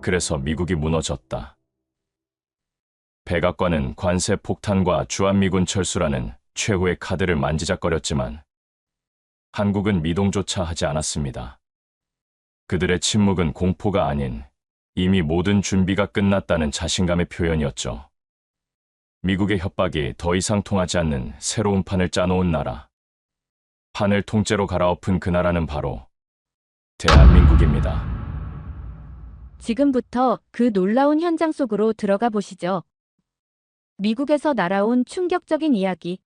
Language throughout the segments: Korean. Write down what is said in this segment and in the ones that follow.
그래서 미국이 무너졌다. 백악관은 관세 폭탄과 주한미군 철수라는 최후의 카드를 만지작거렸지만 한국은 미동조차 하지 않았습니다. 그들의 침묵은 공포가 아닌 이미 모든 준비가 끝났다는 자신감의 표현이었죠. 미국의 협박이 더 이상 통하지 않는 새로운 판을 짜놓은 나라. 판을 통째로 갈아엎은 그 나라는 바로 대한민국입니다. 지금부터 그 놀라운 현장 속으로 들어가 보시죠. 미국에서 날아온 충격적인 이야기.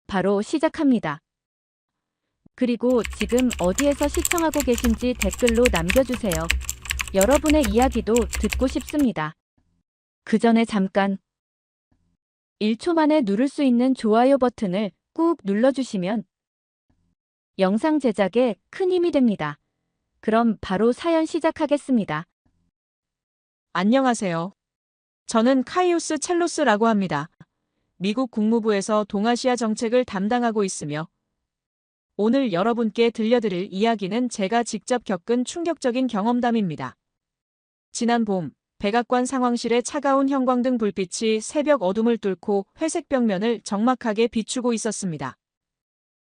바로 시작합니다. 그리고 지금 어디에서 시청하고 계신지 댓글로 남겨주세요. 여러분의 이야기도 듣고 싶습니다. 그 전에 잠깐 1초 만에 누를 수 있는 좋아요 버튼을 꾹 눌러주시면 영상 제작에 큰 힘이 됩니다. 그럼 바로 사연 시작하겠습니다. 안녕하세요. 저는 카이우스 첼로스라고 합니다. 미국 국무부에서 동아시아 정책을 담당하고 있으며 오늘 여러분께 들려드릴 이야기는 제가 직접 겪은 충격적인 경험담입니다. 지난 봄, 백악관 상황실의 차가운 형광등 불빛이 새벽 어둠을 뚫고 회색 벽면을 적막하게 비추고 있었습니다.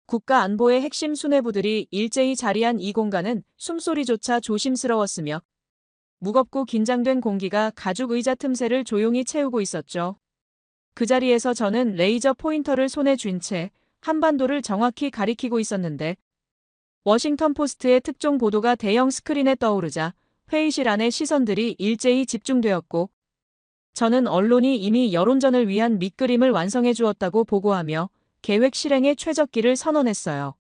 국가 안보의 핵심 수뇌부들이 일제히 자리한 이 공간은 숨소리조차 조심스러웠으며 무겁고 긴장된 공기가 가죽 의자 틈새를 조용히 채우고 있었죠. 그 자리에서 저는 레이저 포인터를 손에 쥔 채 한반도를 정확히 가리키고 있었는데 워싱턴 포스트의 특종 보도가 대형 스크린에 떠오르자 회의실 안의 시선들이 일제히 집중되었고 저는 언론이 이미 여론전을 위한 밑그림을 완성해 주었다고 보고하며 계획 실행의 최적기를 선언했어요.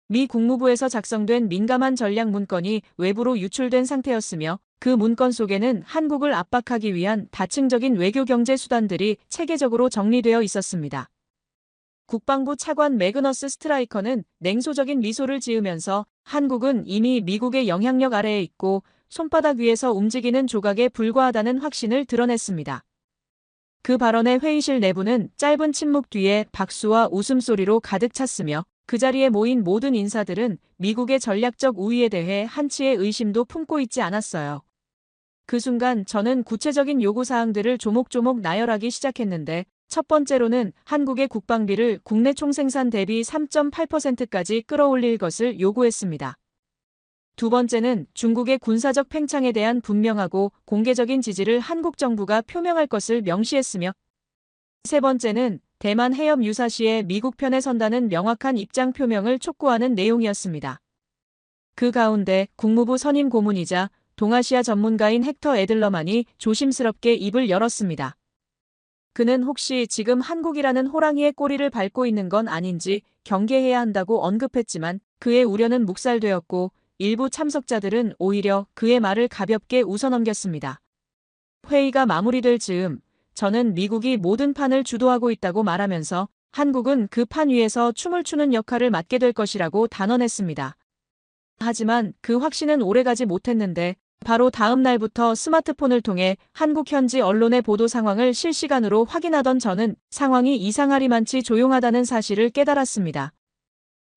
미 국무부에서 작성된 민감한 전략 문건이 외부로 유출된 상태였으며 그 문건 속에는 한국을 압박하기 위한 다층적인 외교 경제 수단들이 체계적으로 정리되어 있었습니다. 국방부 차관 매그너스 스트라이커는 냉소적인 미소를 지으면서 한국은 이미 미국의 영향력 아래에 있고 손바닥 위에서 움직이는 조각에 불과하다는 확신을 드러냈습니다. 그 발언의 회의실 내부는 짧은 침묵 뒤에 박수와 웃음소리로 가득 찼으며 그 자리에 모인 모든 인사들은 미국의 전략적 우위에 대해 한치의 의심도 품고 있지 않았어요. 그 순간 저는 구체적인 요구사항들을 조목조목 나열하기 시작했는데 첫 번째로는 한국의 국방비를 국내 총생산 대비 3.8%까지 끌어올릴 것을 요구했습니다. 두 번째는 중국의 군사적 팽창에 대한 분명하고 공개적인 지지를 한국 정부가 표명할 것을 명시했으며 세 번째는 대만 해협 유사시에 미국 편에 선다는 명확한 입장 표명을 촉구하는 내용이었습니다. 그 가운데 국무부 선임 고문이자 동아시아 전문가인 헥터 애들러만이 조심스럽게 입을 열었습니다. 그는 혹시 지금 한국이라는 호랑이의 꼬리를 밟고 있는 건 아닌지 경계해야 한다고 언급했지만 그의 우려는 묵살되었고 일부 참석자들은 오히려 그의 말을 가볍게 웃어넘겼습니다. 회의가 마무리될 즈음 저는 미국이 모든 판을 주도하고 있다고 말하면서 한국은 그 판 위에서 춤을 추는 역할을 맡게 될 것이라고 단언했습니다. 하지만 그 확신은 오래가지 못했는데 바로 다음 날부터 스마트폰을 통해 한국 현지 언론의 보도 상황을 실시간으로 확인하던 저는 상황이 이상하리만치 조용하다는 사실을 깨달았습니다.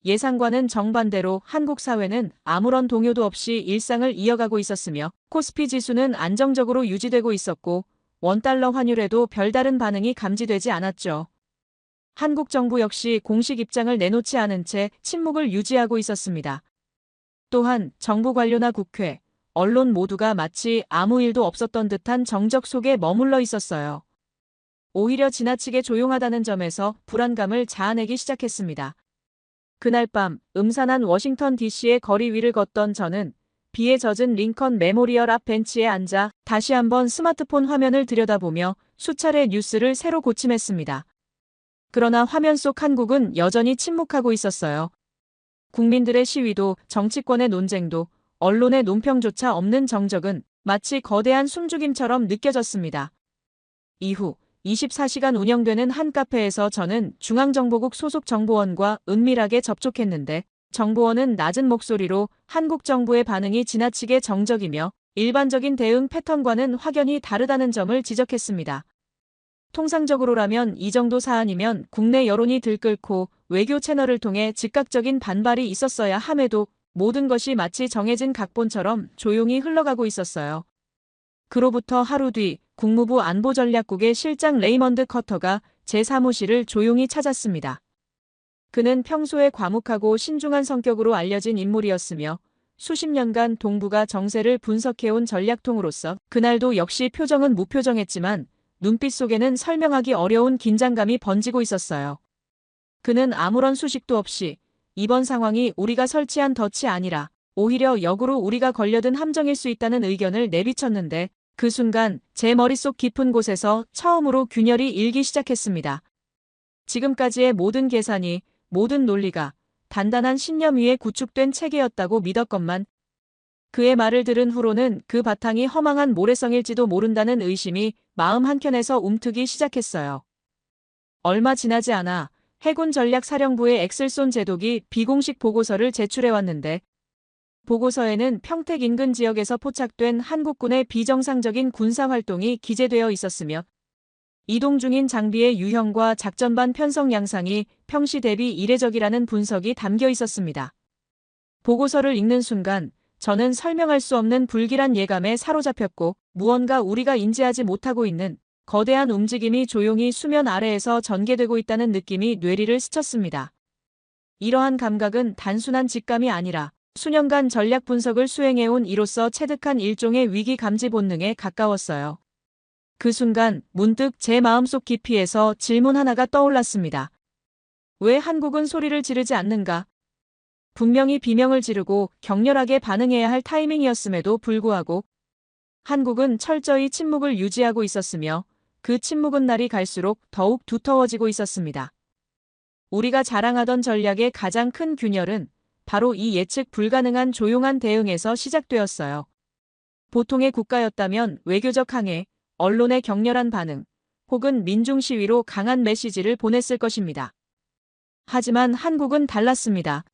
예상과는 정반대로 한국 사회는 아무런 동요도 없이 일상을 이어가고 있었으며 코스피 지수는 안정적으로 유지되고 있었고 원달러 환율에도 별다른 반응이 감지되지 않았죠. 한국 정부 역시 공식 입장을 내놓지 않은 채 침묵을 유지하고 있었습니다. 또한 정부 관료나 국회, 언론 모두가 마치 아무 일도 없었던 듯한 정적 속에 머물러 있었어요. 오히려 지나치게 조용하다는 점에서 불안감을 자아내기 시작했습니다. 그날 밤 음산한 워싱턴 DC의 거리 위를 걷던 저는 비에 젖은 링컨 메모리얼 앞 벤치에 앉아 다시 한번 스마트폰 화면을 들여다보며 수차례 뉴스를 새로 고침했습니다. 그러나 화면 속 한국은 여전히 침묵하고 있었어요. 국민들의 시위도 정치권의 논쟁도 언론의 논평조차 없는 정적은 마치 거대한 숨죽임처럼 느껴졌습니다. 이후 24시간 운영되는 한 카페에서 저는 중앙정보국 소속 정보원과 은밀하게 접촉했는데 정보원은 낮은 목소리로 한국 정부의 반응이 지나치게 정적이며 일반적인 대응 패턴과는 확연히 다르다는 점을 지적했습니다. 통상적으로라면 이 정도 사안이면 국내 여론이 들끓고 외교 채널을 통해 즉각적인 반발이 있었어야 함에도 모든 것이 마치 정해진 각본처럼 조용히 흘러가고 있었어요. 그로부터 하루 뒤 국무부 안보전략국의 실장 레이먼드 커터가 제 사무실을 조용히 찾았습니다. 그는 평소에 과묵하고 신중한 성격으로 알려진 인물이었으며 수십 년간 동북아 정세를 분석해온 전략통으로서 그날도 역시 표정은 무표정했지만 눈빛 속에는 설명하기 어려운 긴장감이 번지고 있었어요. 그는 아무런 수식도 없이 이번 상황이 우리가 설치한 덫이 아니라 오히려 역으로 우리가 걸려든 함정일 수 있다는 의견을 내비쳤는데 그 순간 제 머릿속 깊은 곳에서 처음으로 균열이 일기 시작했습니다. 지금까지의 모든 계산이, 모든 논리가 단단한 신념 위에 구축된 체계였다고 믿었건만 그의 말을 들은 후로는 그 바탕이 허망한 모래성일지도 모른다는 의심이 마음 한켠에서 움트기 시작했어요. 얼마 지나지 않아 해군 전략사령부의 엑셀손 제독이 비공식 보고서를 제출해왔는데 보고서에는 평택 인근 지역에서 포착된 한국군의 비정상적인 군사활동이 기재되어 있었으며 이동 중인 장비의 유형과 작전반 편성 양상이 평시 대비 이례적이라는 분석이 담겨 있었습니다. 보고서를 읽는 순간 저는 설명할 수 없는 불길한 예감에 사로잡혔고 무언가 우리가 인지하지 못하고 있는 거대한 움직임이 조용히 수면 아래에서 전개되고 있다는 느낌이 뇌리를 스쳤습니다. 이러한 감각은 단순한 직감이 아니라 수년간 전략 분석을 수행해온 이로써 체득한 일종의 위기 감지 본능에 가까웠어요. 그 순간 문득 제 마음속 깊이에서 질문 하나가 떠올랐습니다. 왜 한국은 소리를 지르지 않는가? 분명히 비명을 지르고 격렬하게 반응해야 할 타이밍이었음에도 불구하고 한국은 철저히 침묵을 유지하고 있었으며 그 침묵은 날이 갈수록 더욱 두터워지고 있었습니다. 우리가 자랑하던 전략의 가장 큰 균열은 바로 이 예측 불가능한 조용한 대응에서 시작되었어요. 보통의 국가였다면 외교적 항해, 언론의 격렬한 반응, 혹은 민중 시위로 강한 메시지를 보냈을 것입니다. 하지만 한국은 달랐습니다.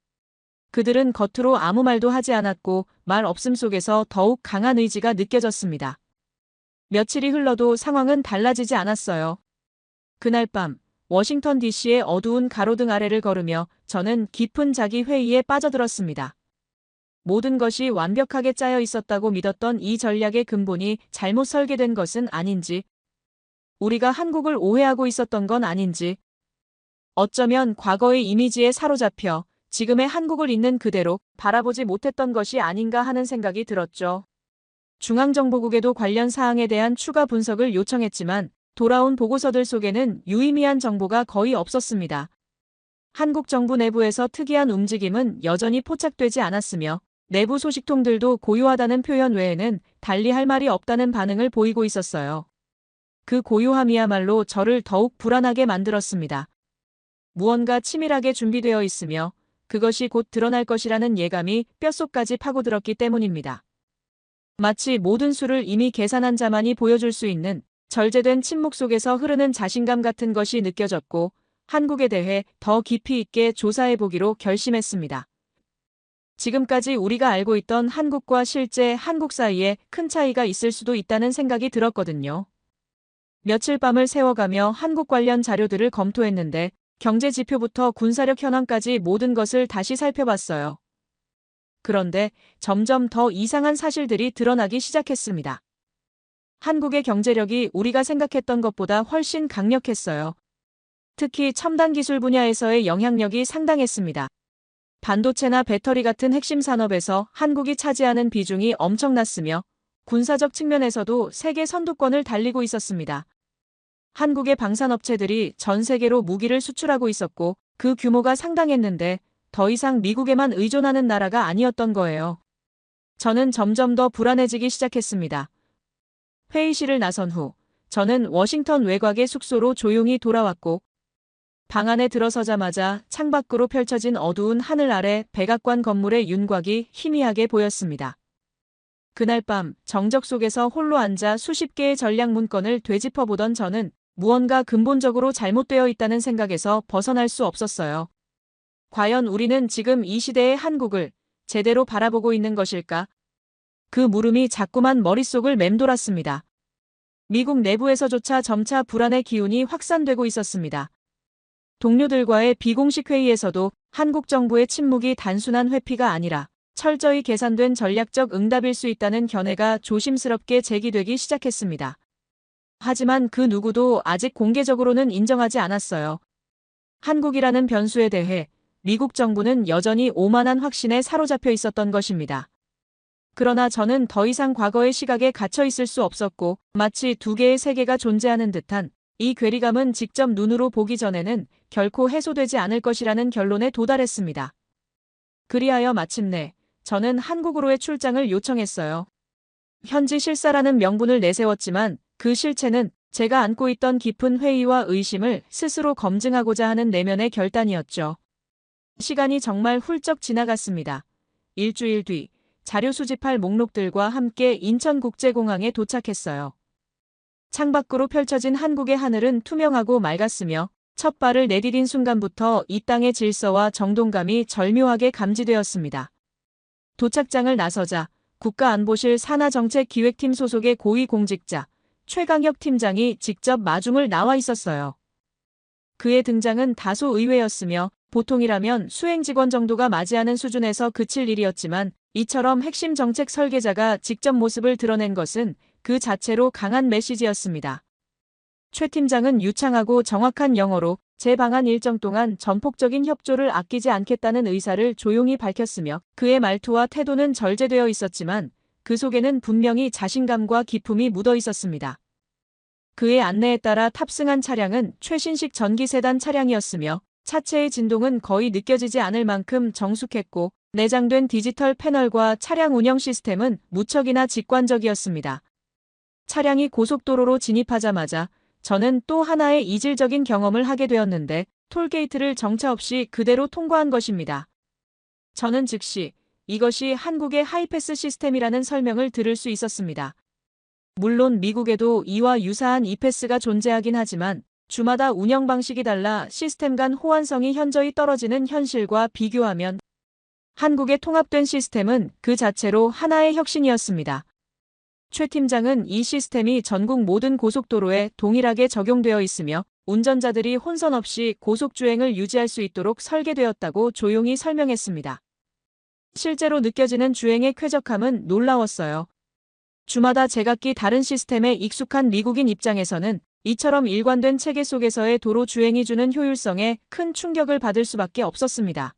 그들은 겉으로 아무 말도 하지 않았고 말 없음 속에서 더욱 강한 의지가 느껴졌습니다. 며칠이 흘러도 상황은 달라지지 않았어요. 그날 밤 워싱턴 DC의 어두운 가로등 아래를 걸으며 저는 깊은 자기 회의에 빠져들었습니다. 모든 것이 완벽하게 짜여 있었다고 믿었던 이 전략의 근본이 잘못 설계된 것은 아닌지, 우리가 한국을 오해하고 있었던 건 아닌지, 어쩌면 과거의 이미지에 사로잡혀 지금의 한국을 있는 그대로 바라보지 못했던 것이 아닌가 하는 생각이 들었죠. 중앙정보국에도 관련 사항에 대한 추가 분석을 요청했지만 돌아온 보고서들 속에는 유의미한 정보가 거의 없었습니다. 한국 정부 내부에서 특이한 움직임은 여전히 포착되지 않았으며 내부 소식통들도 고요하다는 표현 외에는 달리 할 말이 없다는 반응을 보이고 있었어요. 그 고요함이야말로 저를 더욱 불안하게 만들었습니다. 무언가 치밀하게 준비되어 있으며 그것이 곧 드러날 것이라는 예감이 뼛속까지 파고들었기 때문입니다. 마치 모든 수를 이미 계산한 자만이 보여줄 수 있는 절제된 침묵 속에서 흐르는 자신감 같은 것이 느껴졌고 한국에 대해 더 깊이 있게 조사해보기로 결심했습니다. 지금까지 우리가 알고 있던 한국과 실제 한국 사이에 큰 차이가 있을 수도 있다는 생각이 들었거든요. 며칠 밤을 새워가며 한국 관련 자료들을 검토했는데 경제 지표부터 군사력 현황까지 모든 것을 다시 살펴봤어요. 그런데 점점 더 이상한 사실들이 드러나기 시작했습니다. 한국의 경제력이 우리가 생각했던 것보다 훨씬 강력했어요. 특히 첨단 기술 분야에서의 영향력이 상당했습니다. 반도체나 배터리 같은 핵심 산업에서 한국이 차지하는 비중이 엄청났으며 군사적 측면에서도 세계 선두권을 달리고 있었습니다. 한국의 방산업체들이 전 세계로 무기를 수출하고 있었고 그 규모가 상당했는데 더 이상 미국에만 의존하는 나라가 아니었던 거예요. 저는 점점 더 불안해지기 시작했습니다. 회의실을 나선 후 저는 워싱턴 외곽의 숙소로 조용히 돌아왔고 방 안에 들어서자마자 창밖으로 펼쳐진 어두운 하늘 아래 백악관 건물의 윤곽이 희미하게 보였습니다. 그날 밤 정적 속에서 홀로 앉아 수십 개의 전략 문건을 되짚어보던 저는 무언가 근본적으로 잘못되어 있다는 생각에서 벗어날 수 없었어요. 과연 우리는 지금 이 시대의 한국을 제대로 바라보고 있는 것일까? 그 물음이 자꾸만 머릿속을 맴돌았습니다. 미국 내부에서조차 점차 불안의 기운이 확산되고 있었습니다. 동료들과의 비공식 회의에서도 한국 정부의 침묵이 단순한 회피가 아니라 철저히 계산된 전략적 응답일 수 있다는 견해가 조심스럽게 제기되기 시작했습니다. 하지만 그 누구도 아직 공개적으로는 인정하지 않았어요. 한국이라는 변수에 대해 미국 정부는 여전히 오만한 확신에 사로잡혀 있었던 것입니다. 그러나 저는 더 이상 과거의 시각에 갇혀 있을 수 없었고, 마치 두 개의 세계가 존재하는 듯한 이 괴리감은 직접 눈으로 보기 전에는 결코 해소되지 않을 것이라는 결론에 도달했습니다. 그리하여 마침내 저는 한국으로의 출장을 요청했어요. 현지 실사라는 명분을 내세웠지만 그 실체는 제가 안고 있던 깊은 회의와 의심을 스스로 검증하고자 하는 내면의 결단이었죠. 시간이 정말 훌쩍 지나갔습니다. 일주일 뒤 자료 수집할 목록들과 함께 인천국제공항에 도착했어요. 창밖으로 펼쳐진 한국의 하늘은 투명하고 맑았으며 첫 발을 내디딘 순간부터 이 땅의 질서와 정동감이 절묘하게 감지되었습니다. 도착장을 나서자 국가안보실 산하정책기획팀 소속의 고위공직자 최강혁 팀장이 직접 마중을 나와 있었어요. 그의 등장은 다소 의외였으며 보통이라면 수행 직원 정도가 맞이하는 수준에서 그칠 일이었지만 이처럼 핵심 정책 설계자가 직접 모습을 드러낸 것은 그 자체로 강한 메시지였습니다. 최 팀장은 유창하고 정확한 영어로 제 방한 일정 동안 전폭적인 협조를 아끼지 않겠다는 의사를 조용히 밝혔으며 그의 말투와 태도는 절제되어 있었지만 그 속에는 분명히 자신감과 기품이 묻어 있었습니다. 그의 안내에 따라 탑승한 차량은 최신식 전기 세단 차량이었으며 차체의 진동은 거의 느껴지지 않을 만큼 정숙했고 내장된 디지털 패널과 차량 운영 시스템은 무척이나 직관적이었습니다. 차량이 고속도로로 진입하자마자 저는 또 하나의 이질적인 경험을 하게 되었는데 톨게이트를 정차 없이 그대로 통과한 것입니다. 저는 즉시 이것이 한국의 하이패스 시스템이라는 설명을 들을 수 있었습니다. 물론 미국에도 이와 유사한 이패스가 존재하긴 하지만 주마다 운영 방식이 달라 시스템 간 호환성이 현저히 떨어지는 현실과 비교하면 한국의 통합된 시스템은 그 자체로 하나의 혁신이었습니다. 최 팀장은 이 시스템이 전국 모든 고속도로에 동일하게 적용되어 있으며 운전자들이 혼선 없이 고속주행을 유지할 수 있도록 설계되었다고 조용히 설명했습니다. 실제로 느껴지는 주행의 쾌적함은 놀라웠어요. 주마다 제각기 다른 시스템에 익숙한 미국인 입장에서는 이처럼 일관된 체계 속에서의 도로 주행이 주는 효율성에 큰 충격을 받을 수밖에 없었습니다.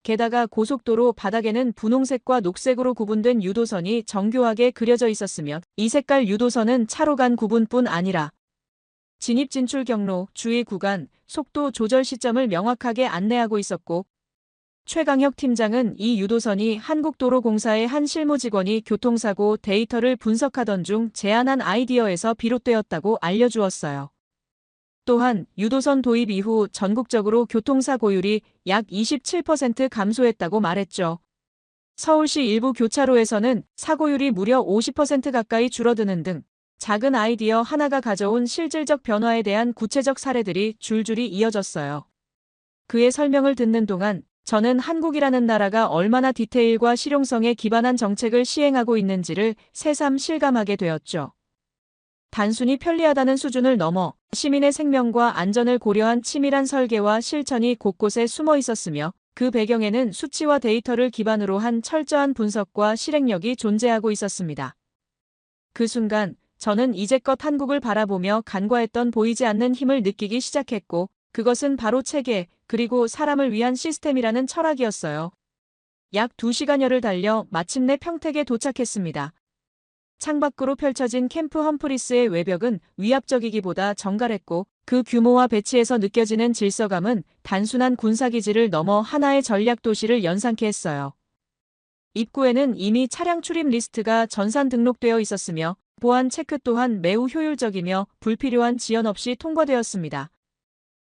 게다가 고속도로 바닥에는 분홍색과 녹색으로 구분된 유도선이 정교하게 그려져 있었으며 이 색깔 유도선은 차로 간 구분뿐 아니라 진입 진출 경로, 주의 구간, 속도 조절 시점을 명확하게 안내하고 있었고 최강혁 팀장은 이 유도선이 한국도로공사의 한 실무 직원이 교통사고 데이터를 분석하던 중 제안한 아이디어에서 비롯되었다고 알려주었어요. 또한 유도선 도입 이후 전국적으로 교통사고율이 약 27% 감소했다고 말했죠. 서울시 일부 교차로에서는 사고율이 무려 50% 가까이 줄어드는 등 작은 아이디어 하나가 가져온 실질적 변화에 대한 구체적 사례들이 줄줄이 이어졌어요. 그의 설명을 듣는 동안 저는 한국이라는 나라가 얼마나 디테일과 실용성에 기반한 정책을 시행하고 있는지를 새삼 실감하게 되었죠. 단순히 편리하다는 수준을 넘어 시민의 생명과 안전을 고려한 치밀한 설계와 실천이 곳곳에 숨어 있었으며 그 배경에는 수치와 데이터를 기반으로 한 철저한 분석과 실행력이 존재하고 있었습니다. 그 순간 저는 이제껏 한국을 바라보며 간과했던 보이지 않는 힘을 느끼기 시작했고 그것은 바로 체계 그리고 사람을 위한 시스템이라는 철학이었어요. 약 2시간여를 달려 마침내 평택에 도착했습니다. 창밖으로 펼쳐진 캠프 험프리스의 외벽은 위압적이기보다 정갈했고 그 규모와 배치에서 느껴지는 질서감은 단순한 군사기지를 넘어 하나의 전략도시를 연상케 했어요. 입구에는 이미 차량 출입 리스트가 전산 등록되어 있었으며 보안 체크 또한 매우 효율적이며 불필요한 지연 없이 통과되었습니다.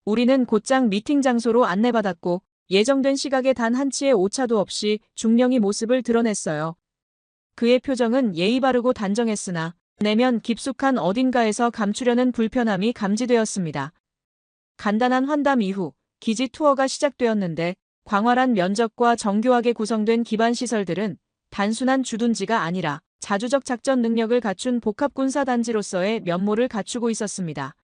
우리는 곧장 미팅 장소로 안내받았고 예정된 시각에 단 한치의 오차도 없이 중령이 모습을 드러냈어요. 그의 표정은 예의 바르고 단정했으나 내면 깊숙한 어딘가에서 감추려는 불편함이 감지되었습니다. 간단한 환담 이후 기지 투어가 시작되었는데 광활한 면적과 정교하게 구성된 기반 시설들은 단순한 주둔지가 아니라 자주적 작전 능력을 갖춘 복합군사단지로서의 면모를 갖추고 있었습니다.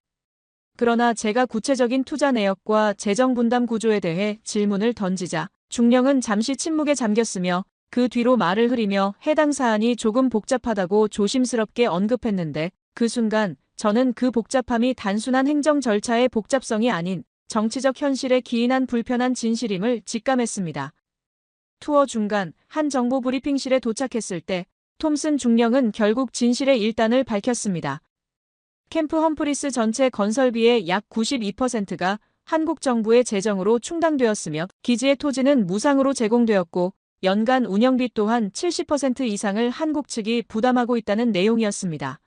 그러나 제가 구체적인 투자 내역과 재정 분담 구조에 대해 질문을 던지자 중령은 잠시 침묵에 잠겼으며 그 뒤로 말을 흐리며 해당 사안이 조금 복잡하다고 조심스럽게 언급했는데 그 순간 저는 그 복잡함이 단순한 행정 절차의 복잡성이 아닌 정치적 현실에 기인한 불편한 진실임을 직감했습니다. 투어 중간 한 정보 브리핑실에 도착했을 때 톰슨 중령은 결국 진실의 일단을 밝혔습니다. 캠프 험프리스 전체 건설비의 약 92%가 한국 정부의 재정으로 충당되었으며 기지의 토지는 무상으로 제공되었고 연간 운영비 또한 70% 이상을 한국 측이 부담하고 있다는 내용이었습니다.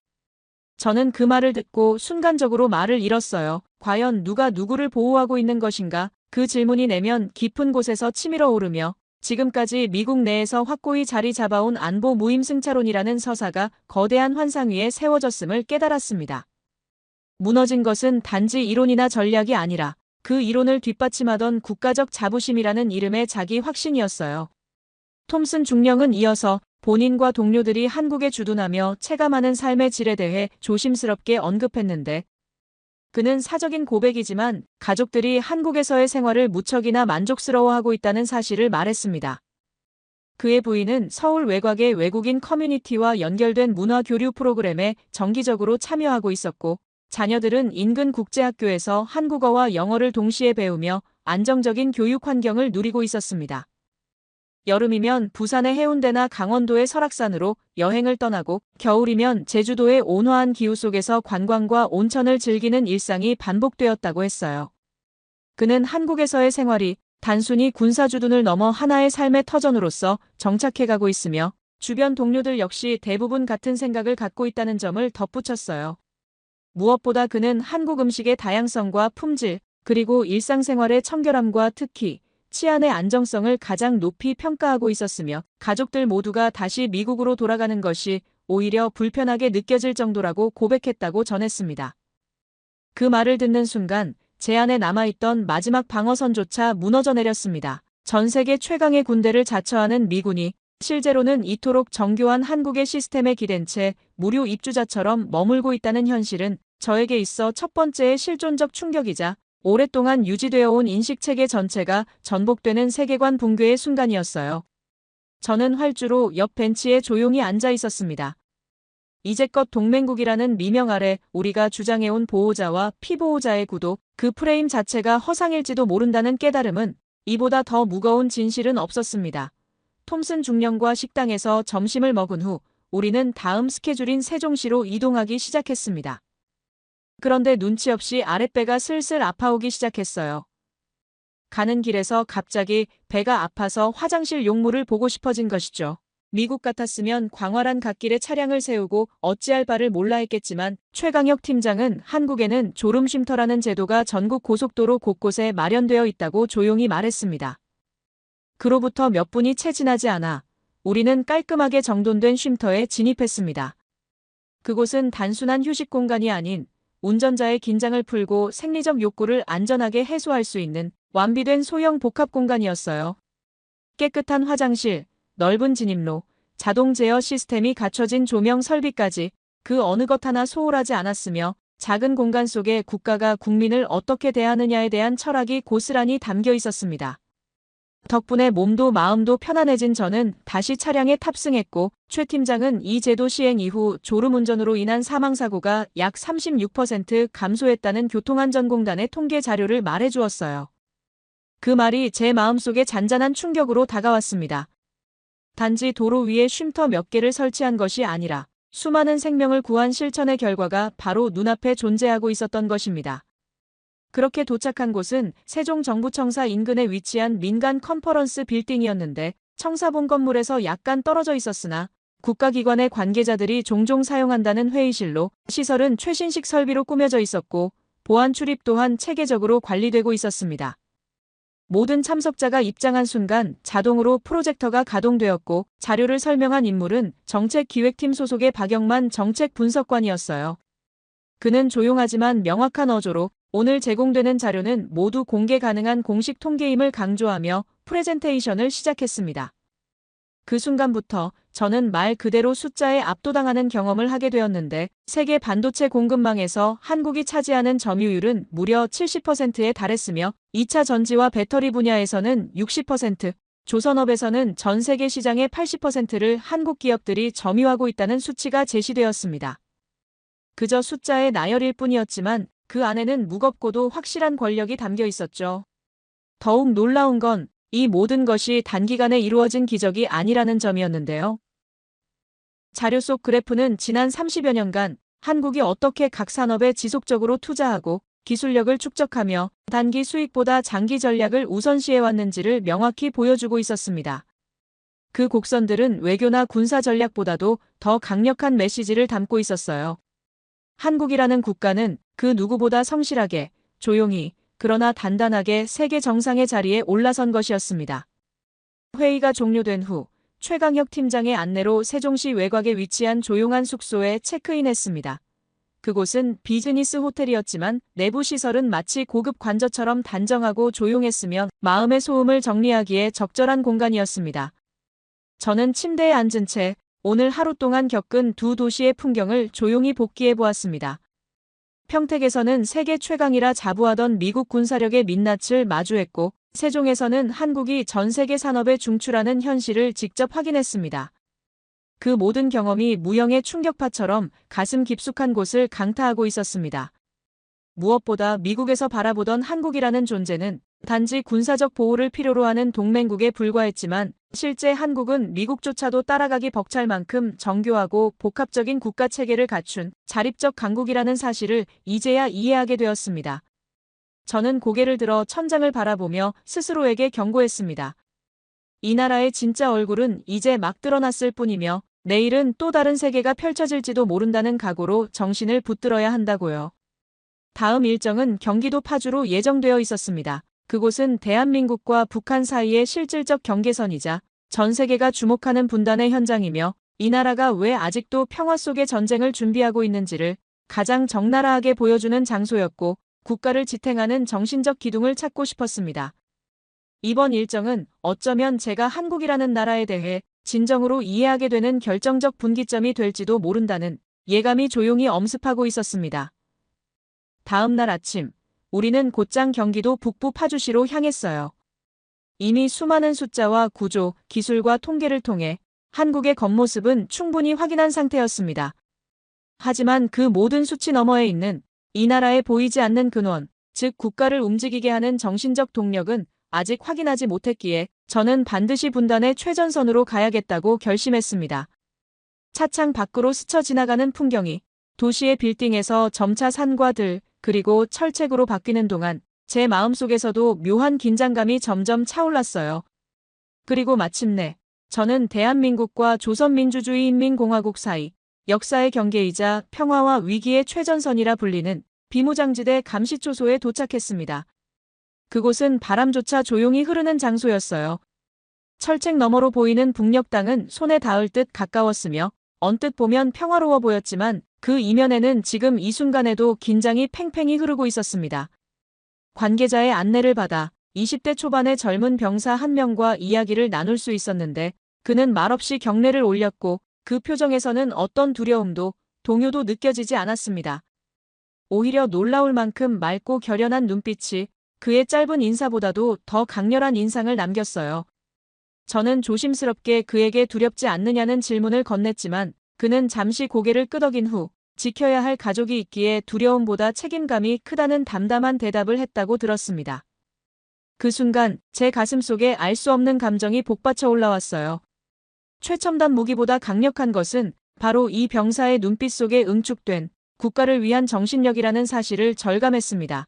저는 그 말을 듣고 순간적으로 말을 잃었어요. 과연 누가 누구를 보호하고 있는 것인가? 그 질문이 내면 깊은 곳에서 치밀어 오르며 지금까지 미국 내에서 확고히 자리 잡아온 안보 무임승차론이라는 서사가 거대한 환상 위에 세워졌음을 깨달았습니다. 무너진 것은 단지 이론이나 전략이 아니라 그 이론을 뒷받침하던 국가적 자부심이라는 이름의 자기 확신이었어요. 톰슨 중령은 이어서 본인과 동료들이 한국에 주둔하며 체감하는 삶의 질에 대해 조심스럽게 언급했는데 그는 사적인 고백이지만 가족들이 한국에서의 생활을 무척이나 만족스러워하고 있다는 사실을 말했습니다. 그의 부인은 서울 외곽의 외국인 커뮤니티와 연결된 문화 교류 프로그램에 정기적으로 참여하고 있었고 자녀들은 인근 국제학교에서 한국어와 영어를 동시에 배우며 안정적인 교육 환경을 누리고 있었습니다. 여름이면 부산의 해운대나 강원도의 설악산으로 여행을 떠나고 겨울이면 제주도의 온화한 기후 속에서 관광과 온천을 즐기는 일상이 반복되었다고 했어요. 그는 한국에서의 생활이 단순히 군사주둔을 넘어 하나의 삶의 터전으로서 정착해가고 있으며 주변 동료들 역시 대부분 같은 생각을 갖고 있다는 점을 덧붙였어요. 무엇보다 그는 한국 음식의 다양성과 품질, 그리고 일상생활의 청결함과 특히 치안의 안정성을 가장 높이 평가하고 있었으며 가족들 모두가 다시 미국으로 돌아가는 것이 오히려 불편하게 느껴질 정도라고 고백했다고 전했습니다. 그 말을 듣는 순간 제 안에 남아있던 마지막 방어선조차 무너져 내렸습니다. 전 세계 최강의 군대를 자처하는 미군이 실제로는 이토록 정교한 한국의 시스템에 기댄 채 무료 입주자처럼 머물고 있다는 현실은 저에게 있어 첫 번째의 실존적 충격이자 오랫동안 유지되어 온 인식체계 전체가 전복되는 세계관 붕괴의 순간이었어요. 저는 활주로 옆 벤치에 조용히 앉아 있었습니다. 이제껏 동맹국이라는 미명 아래 우리가 주장해온 보호자와 피보호자의 구도, 그 프레임 자체가 허상일지도 모른다는 깨달음은 이보다 더 무거운 진실은 없었습니다. 톰슨 중령과 식당에서 점심을 먹은 후 우리는 다음 스케줄인 세종시로 이동하기 시작했습니다. 그런데 눈치 없이 아랫배가 슬슬 아파오기 시작했어요. 가는 길에서 갑자기 배가 아파서 화장실 용물을 보고 싶어진 것이죠. 미국 같았으면 광활한 갓길에 차량을 세우고 어찌할 바를 몰라 했겠지만 최강혁 팀장은 한국에는 졸음쉼터라는 제도가 전국 고속도로 곳곳에 마련되어 있다고 조용히 말했습니다. 그로부터 몇 분이 채 지나지 않아 우리는 깔끔하게 정돈된 쉼터에 진입했습니다. 그곳은 단순한 휴식 공간이 아닌 운전자의 긴장을 풀고 생리적 욕구를 안전하게 해소할 수 있는 완비된 소형 복합 공간이었어요. 깨끗한 화장실, 넓은 진입로, 자동 제어 시스템이 갖춰진 조명 설비까지 그 어느 것 하나 소홀하지 않았으며 작은 공간 속에 국가가 국민을 어떻게 대하느냐에 대한 철학이 고스란히 담겨 있었습니다. 덕분에 몸도 마음도 편안해진 저는 다시 차량에 탑승했고 최 팀장은 이 제도 시행 이후 졸음운전으로 인한 사망사고가 약 36% 감소했다는 교통안전공단의 통계 자료를 말해주었어요. 그 말이 제 마음속에 잔잔한 충격으로 다가왔습니다. 단지 도로 위에 쉼터 몇 개를 설치한 것이 아니라 수많은 생명을 구한 실천의 결과가 바로 눈앞에 존재하고 있었던 것입니다. 그렇게 도착한 곳은 세종정부청사 인근에 위치한 민간 컨퍼런스 빌딩이었는데 청사본 건물에서 약간 떨어져 있었으나 국가기관의 관계자들이 종종 사용한다는 회의실로 시설은 최신식 설비로 꾸며져 있었고 보안 출입 또한 체계적으로 관리되고 있었습니다. 모든 참석자가 입장한 순간 자동으로 프로젝터가 가동되었고 자료를 설명한 인물은 정책기획팀 소속의 박영만 정책분석관이었어요. 그는 조용하지만 명확한 어조로 오늘 제공되는 자료는 모두 공개 가능한 공식 통계임을 강조하며 프레젠테이션을 시작했습니다. 그 순간부터 저는 말 그대로 숫자에 압도당하는 경험을 하게 되었는데 세계 반도체 공급망에서 한국이 차지하는 점유율은 무려 70%에 달했으며 2차 전지와 배터리 분야에서는 60%, 조선업에서는 전 세계 시장의 80%를 한국 기업들이 점유하고 있다는 수치가 제시되었습니다. 그저 숫자의 나열일 뿐이었지만 그 안에는 무겁고도 확실한 권력이 담겨 있었죠. 더욱 놀라운 건 이 모든 것이 단기간에 이루어진 기적이 아니라는 점이었는데요. 자료 속 그래프는 지난 30여 년간 한국이 어떻게 각 산업에 지속적으로 투자하고 기술력을 축적하며 단기 수익보다 장기 전략을 우선시해왔는지를 명확히 보여주고 있었습니다. 그 곡선들은 외교나 군사 전략보다도 더 강력한 메시지를 담고 있었어요. 한국이라는 국가는 그 누구보다 성실하게, 조용히, 그러나 단단하게 세계 정상의 자리에 올라선 것이었습니다. 회의가 종료된 후 최강혁 팀장의 안내로 세종시 외곽에 위치한 조용한 숙소에 체크인했습니다. 그곳은 비즈니스 호텔이었지만 내부 시설은 마치 고급 관저처럼 단정하고 조용했으며 마음의 소음을 정리하기에 적절한 공간이었습니다. 저는 침대에 앉은 채 오늘 하루 동안 겪은 두 도시의 풍경을 조용히 복기해 보았습니다. 평택에서는 세계 최강이라 자부하던 미국 군사력의 민낯을 마주했고 세종에서는 한국이 전 세계 산업에 중출하는 현실을 직접 확인했습니다. 그 모든 경험이 무형의 충격파처럼 가슴 깊숙한 곳을 강타하고 있었습니다. 무엇보다 미국에서 바라보던 한국이라는 존재는 단지 군사적 보호를 필요로 하는 동맹국에 불과했지만 실제 한국은 미국조차도 따라가기 벅찰 만큼 정교하고 복합적인 국가 체계를 갖춘 자립적 강국이라는 사실을 이제야 이해하게 되었습니다. 저는 고개를 들어 천장을 바라보며 스스로에게 경고했습니다. 이 나라의 진짜 얼굴은 이제 막 드러났을 뿐이며 내일은 또 다른 세계가 펼쳐질지도 모른다는 각오로 정신을 붙들어야 한다고요. 다음 일정은 경기도 파주로 예정되어 있었습니다. 그곳은 대한민국과 북한 사이의 실질적 경계선이자 전 세계가 주목하는 분단의 현장이며 이 나라가 왜 아직도 평화 속의 전쟁을 준비하고 있는지를 가장 적나라하게 보여주는 장소였고 국가를 지탱하는 정신적 기둥을 찾고 싶었습니다. 이번 일정은 어쩌면 제가 한국이라는 나라에 대해 진정으로 이해하게 되는 결정적 분기점이 될지도 모른다는 예감이 조용히 엄습하고 있었습니다. 다음 날 아침, 우리는 곧장 경기도 북부 파주시로 향했어요. 이미 수많은 숫자와 구조, 기술과 통계를 통해 한국의 겉모습은 충분히 확인한 상태였습니다. 하지만 그 모든 수치 너머에 있는 이 나라에 보이지 않는 근원, 즉 국가를 움직이게 하는 정신적 동력은 아직 확인하지 못했기에 저는 반드시 분단의 최전선으로 가야겠다고 결심했습니다. 차창 밖으로 스쳐 지나가는 풍경이 도시의 빌딩에서 점차 산과 들, 그리고 철책으로 바뀌는 동안 제 마음속에서도 묘한 긴장감이 점점 차올랐어요. 그리고 마침내 저는 대한민국과 조선민주주의인민공화국 사이 역사의 경계이자 평화와 위기의 최전선이라 불리는 비무장지대 감시초소에 도착했습니다. 그곳은 바람조차 조용히 흐르는 장소였어요. 철책 너머로 보이는 북녘땅은 손에 닿을 듯 가까웠으며 언뜻 보면 평화로워 보였지만 그 이면에는 지금 이 순간에도 긴장이 팽팽히 흐르고 있었습니다. 관계자의 안내를 받아 20대 초반의 젊은 병사 한 명과 이야기를 나눌 수 있었는데 그는 말없이 경례를 올렸고 그 표정에서는 어떤 두려움도 동요도 느껴지지 않았습니다. 오히려 놀라울 만큼 맑고 결연한 눈빛이 그의 짧은 인사보다도 더 강렬한 인상을 남겼어요. 저는 조심스럽게 그에게 두렵지 않느냐는 질문을 건넸지만 그는 잠시 고개를 끄덕인 후 지켜야 할 가족이 있기에 두려움보다 책임감이 크다는 담담한 대답을 했다고 들었습니다. 그 순간 제 가슴속에 알 수 없는 감정이 복받쳐 올라왔어요. 최첨단 무기보다 강력한 것은 바로 이 병사의 눈빛 속에 응축된 국가를 위한 정신력이라는 사실을 절감했습니다.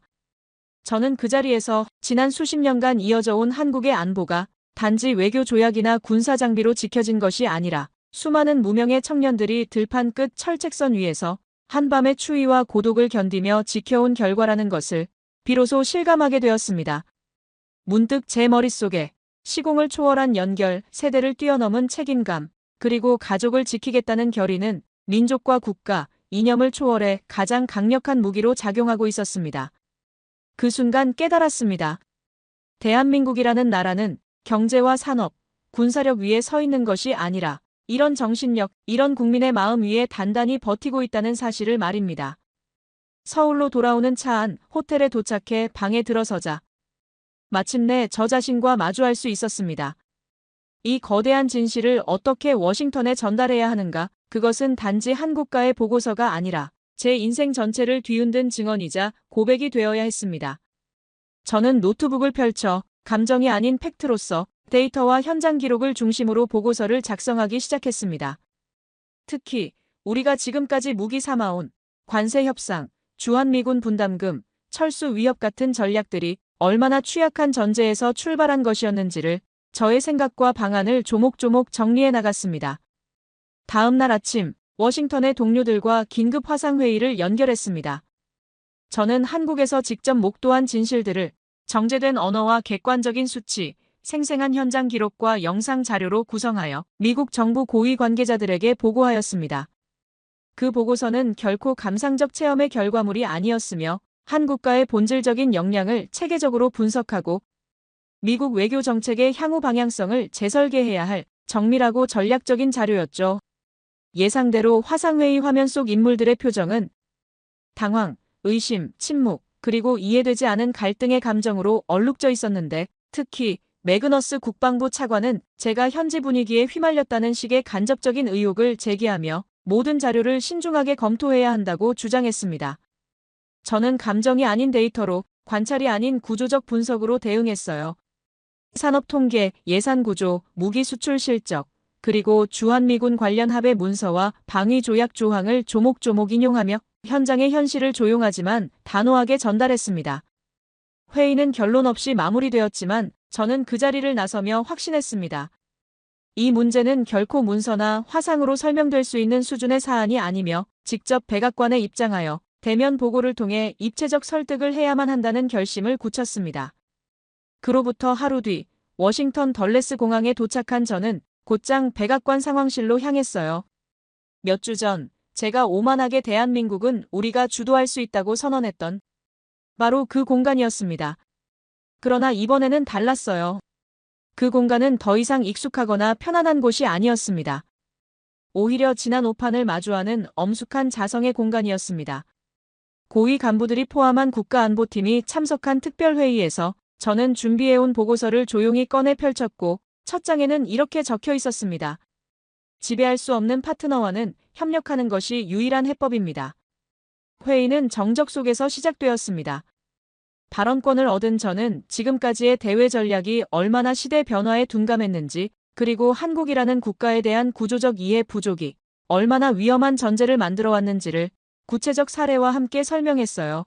저는 그 자리에서 지난 수십 년간 이어져 온 한국의 안보가 단지 외교 조약이나 군사 장비로 지켜진 것이 아니라 수많은 무명의 청년들이 들판 끝 철책선 위에서 한밤의 추위와 고독을 견디며 지켜온 결과라는 것을 비로소 실감하게 되었습니다. 문득 제 머릿속에 시공을 초월한 연결, 세대를 뛰어넘은 책임감, 그리고 가족을 지키겠다는 결의는 민족과 국가, 이념을 초월해 가장 강력한 무기로 작용하고 있었습니다. 그 순간 깨달았습니다. 대한민국이라는 나라는 경제와 산업, 군사력 위에 서 있는 것이 아니라 이런 정신력, 이런 국민의 마음 위에 단단히 버티고 있다는 사실을 말입니다. 서울로 돌아오는 차 안 호텔에 도착해 방에 들어서자 마침내 저 자신과 마주할 수 있었습니다. 이 거대한 진실을 어떻게 워싱턴에 전달해야 하는가? 그것은 단지 한 국가의 보고서가 아니라 제 인생 전체를 뒤흔든 증언이자 고백이 되어야 했습니다. 저는 노트북을 펼쳐 감정이 아닌 팩트로서 데이터와 현장 기록을 중심으로 보고서를 작성하기 시작했습니다. 특히 우리가 지금까지 무기 삼아온 관세 협상, 주한미군 분담금, 철수 위협 같은 전략들이 얼마나 취약한 전제에서 출발한 것이었는지를 저의 생각과 방안을 조목조목 정리해 나갔습니다. 다음 날 아침 워싱턴의 동료들과 긴급 화상회의를 연결했습니다. 저는 한국에서 직접 목도한 진실들을 정제된 언어와 객관적인 수치, 생생한 현장 기록과 영상 자료로 구성하여 미국 정부 고위 관계자들에게 보고하였습니다. 그 보고서는 결코 감상적 체험의 결과물이 아니었으며 한 국가의 본질적인 역량을 체계적으로 분석하고 미국 외교 정책의 향후 방향성을 재설계해야 할 정밀하고 전략적인 자료였죠. 예상대로 화상회의 화면 속 인물들의 표정은 당황, 의심, 침묵, 그리고 이해되지 않은 갈등의 감정으로 얼룩져 있었는데 특히 매그너스 국방부 차관은 제가 현지 분위기에 휘말렸다는 식의 간접적인 의혹을 제기하며 모든 자료를 신중하게 검토해야 한다고 주장했습니다. 저는 감정이 아닌 데이터로, 관찰이 아닌 구조적 분석으로 대응했어요. 산업 통계, 예산 구조, 무기 수출 실적, 그리고 주한미군 관련 합의 문서와 방위 조약 조항을 조목조목 인용하며 현장의 현실을 조용하지만 단호하게 전달했습니다. 회의는 결론 없이 마무리되었지만 저는 그 자리를 나서며 확신했습니다. 이 문제는 결코 문서나 화상으로 설명될 수 있는 수준의 사안이 아니며 직접 백악관에 입장하여 대면 보고를 통해 입체적 설득을 해야만 한다는 결심을 굳혔습니다. 그로부터 하루 뒤 워싱턴 덜레스 공항에 도착한 저는 곧장 백악관 상황실로 향했어요. 몇 주 전 제가 오만하게 대한민국은 우리가 주도할 수 있다고 선언했던 바로 그 공간이었습니다. 그러나 이번에는 달랐어요. 그 공간은 더 이상 익숙하거나 편안한 곳이 아니었습니다. 오히려 지난 오판을 마주하는 엄숙한 자성의 공간이었습니다. 고위 간부들이 포함한 국가안보팀이 참석한 특별회의에서 저는 준비해온 보고서를 조용히 꺼내 펼쳤고 첫 장에는 이렇게 적혀 있었습니다. 지배할 수 없는 파트너와는 협력하는 것이 유일한 해법입니다. 회의는 정적 속에서 시작되었습니다. 발언권을 얻은 저는 지금까지의 대외 전략이 얼마나 시대 변화에 둔감했는지 그리고 한국이라는 국가에 대한 구조적 이해 부족이 얼마나 위험한 전제를 만들어 왔는지를 구체적 사례와 함께 설명했어요.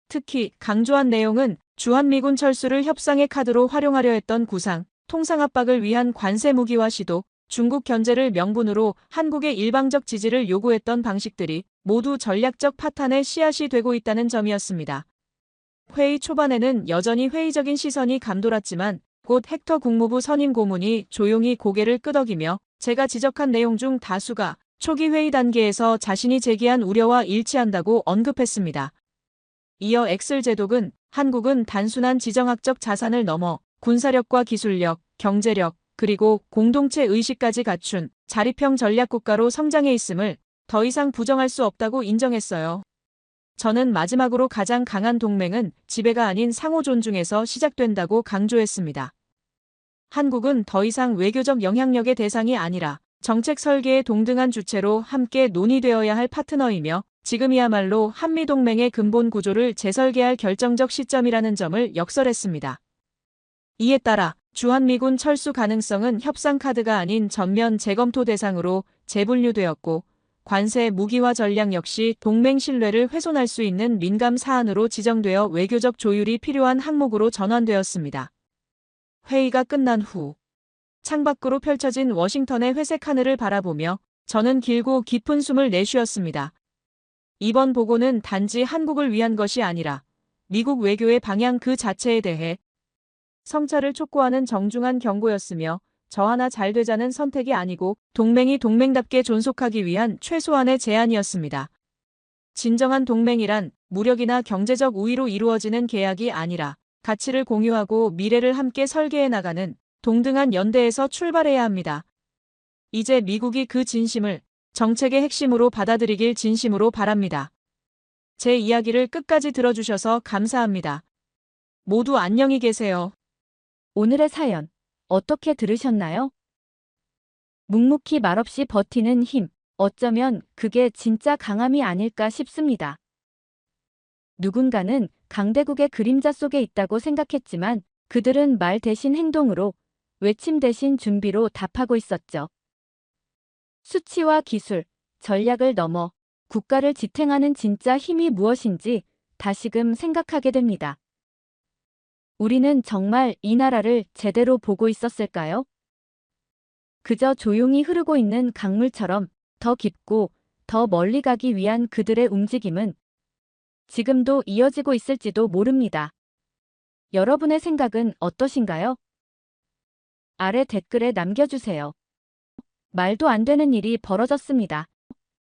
특히 강조한 내용은 주한미군 철수를 협상의 카드로 활용하려 했던 구상, 통상 압박을 위한 관세 무기화 시도, 중국 견제를 명분으로 한국의 일방적 지지를 요구했던 방식들이 모두 전략적 파탄의 씨앗이 되고 있다는 점이었습니다. 회의 초반에는 여전히 회의적인 시선이 감돌았지만 곧 헥터 국무부 선임 고문이 조용히 고개를 끄덕이며 제가 지적한 내용 중 다수가 초기 회의 단계에서 자신이 제기한 우려와 일치한다고 언급했습니다. 이어 엑셀 제독은 한국은 단순한 지정학적 자산을 넘어 군사력과 기술력, 경제력, 그리고 공동체 의식까지 갖춘 자립형 전략국가로 성장해 있음을 더 이상 부정할 수 없다고 인정했어요. 저는 마지막으로 가장 강한 동맹은 지배가 아닌 상호 존중에서 시작된다고 강조했습니다. 한국은 더 이상 외교적 영향력의 대상이 아니라 정책 설계의 동등한 주체로 함께 논의되어야 할 파트너이며 지금이야말로 한미동맹의 근본 구조를 재설계할 결정적 시점이라는 점을 역설했습니다. 이에 따라 주한미군 철수 가능성은 협상 카드가 아닌 전면 재검토 대상으로 재분류되었고 관세 무기화 전략 역시 동맹 신뢰를 훼손할 수 있는 민감 사안으로 지정되어 외교적 조율이 필요한 항목으로 전환되었습니다. 회의가 끝난 후 창밖으로 펼쳐진 워싱턴의 회색 하늘을 바라보며 저는 길고 깊은 숨을 내쉬었습니다. 이번 보고는 단지 한국을 위한 것이 아니라 미국 외교의 방향 그 자체에 대해 성찰을 촉구하는 정중한 경고였으며 저 하나 잘 되자는 선택이 아니고 동맹이 동맹답게 존속하기 위한 최소한의 제안이었습니다. 진정한 동맹이란 무력이나 경제적 우위로 이루어지는 계약이 아니라 가치를 공유하고 미래를 함께 설계해 나가는 동등한 연대에서 출발해야 합니다. 이제 미국이 그 진심을 정책의 핵심으로 받아들이길 진심으로 바랍니다. 제 이야기를 끝까지 들어주셔서 감사합니다. 모두 안녕히 계세요. 오늘의 사연 어떻게 들으셨나요? 묵묵히 말없이 버티는 힘, 어쩌면 그게 진짜 강함이 아닐까 싶습니다. 누군가는 강대국의 그림자 속에 있다고 생각했지만 그들은 말 대신 행동으로, 외침 대신 준비로 답하고 있었죠. 수치와 기술, 전략을 넘어 국가를 지탱하는 진짜 힘이 무엇인지 다시금 생각하게 됩니다. 우리는 정말 이 나라를 제대로 보고 있었을까요? 그저 조용히 흐르고 있는 강물처럼 더 깊고 더 멀리 가기 위한 그들의 움직임은 지금도 이어지고 있을지도 모릅니다. 여러분의 생각은 어떠신가요? 아래 댓글에 남겨주세요. 말도 안 되는 일이 벌어졌습니다.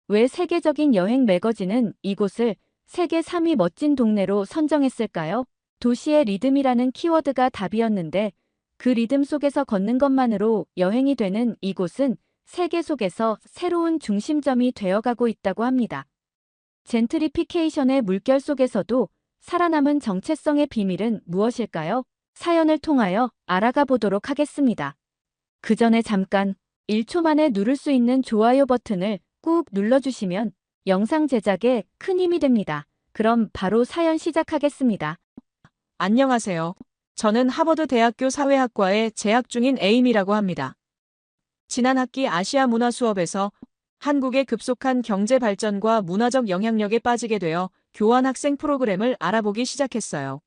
왜 세계적인 여행 매거진은 이곳을 세계 3위 멋진 동네로 선정했을까요? 도시의 리듬이라는 키워드가 답이었는데 그 리듬 속에서 걷는 것만으로 여행이 되는 이곳은 세계 속에서 새로운 중심점이 되어가고 있다고 합니다. 젠트리피케이션의 물결 속에서도 살아남은 정체성의 비밀은 무엇일까요? 사연을 통하여 알아가 보도록 하겠습니다. 그 전에 잠깐 1초 만에 누를 수 있는 좋아요 버튼을 꾹 눌러주시면 영상 제작에 큰 힘이 됩니다. 그럼 바로 사연 시작하겠습니다. 안녕하세요. 저는 하버드 대학교 사회학과에 재학 중인 에임이라고 합니다. 지난 학기 아시아 문화 수업에서 한국의 급속한 경제 발전과 문화적 영향력에 빠지게 되어 교환 학생 프로그램을 알아보기 시작했어요.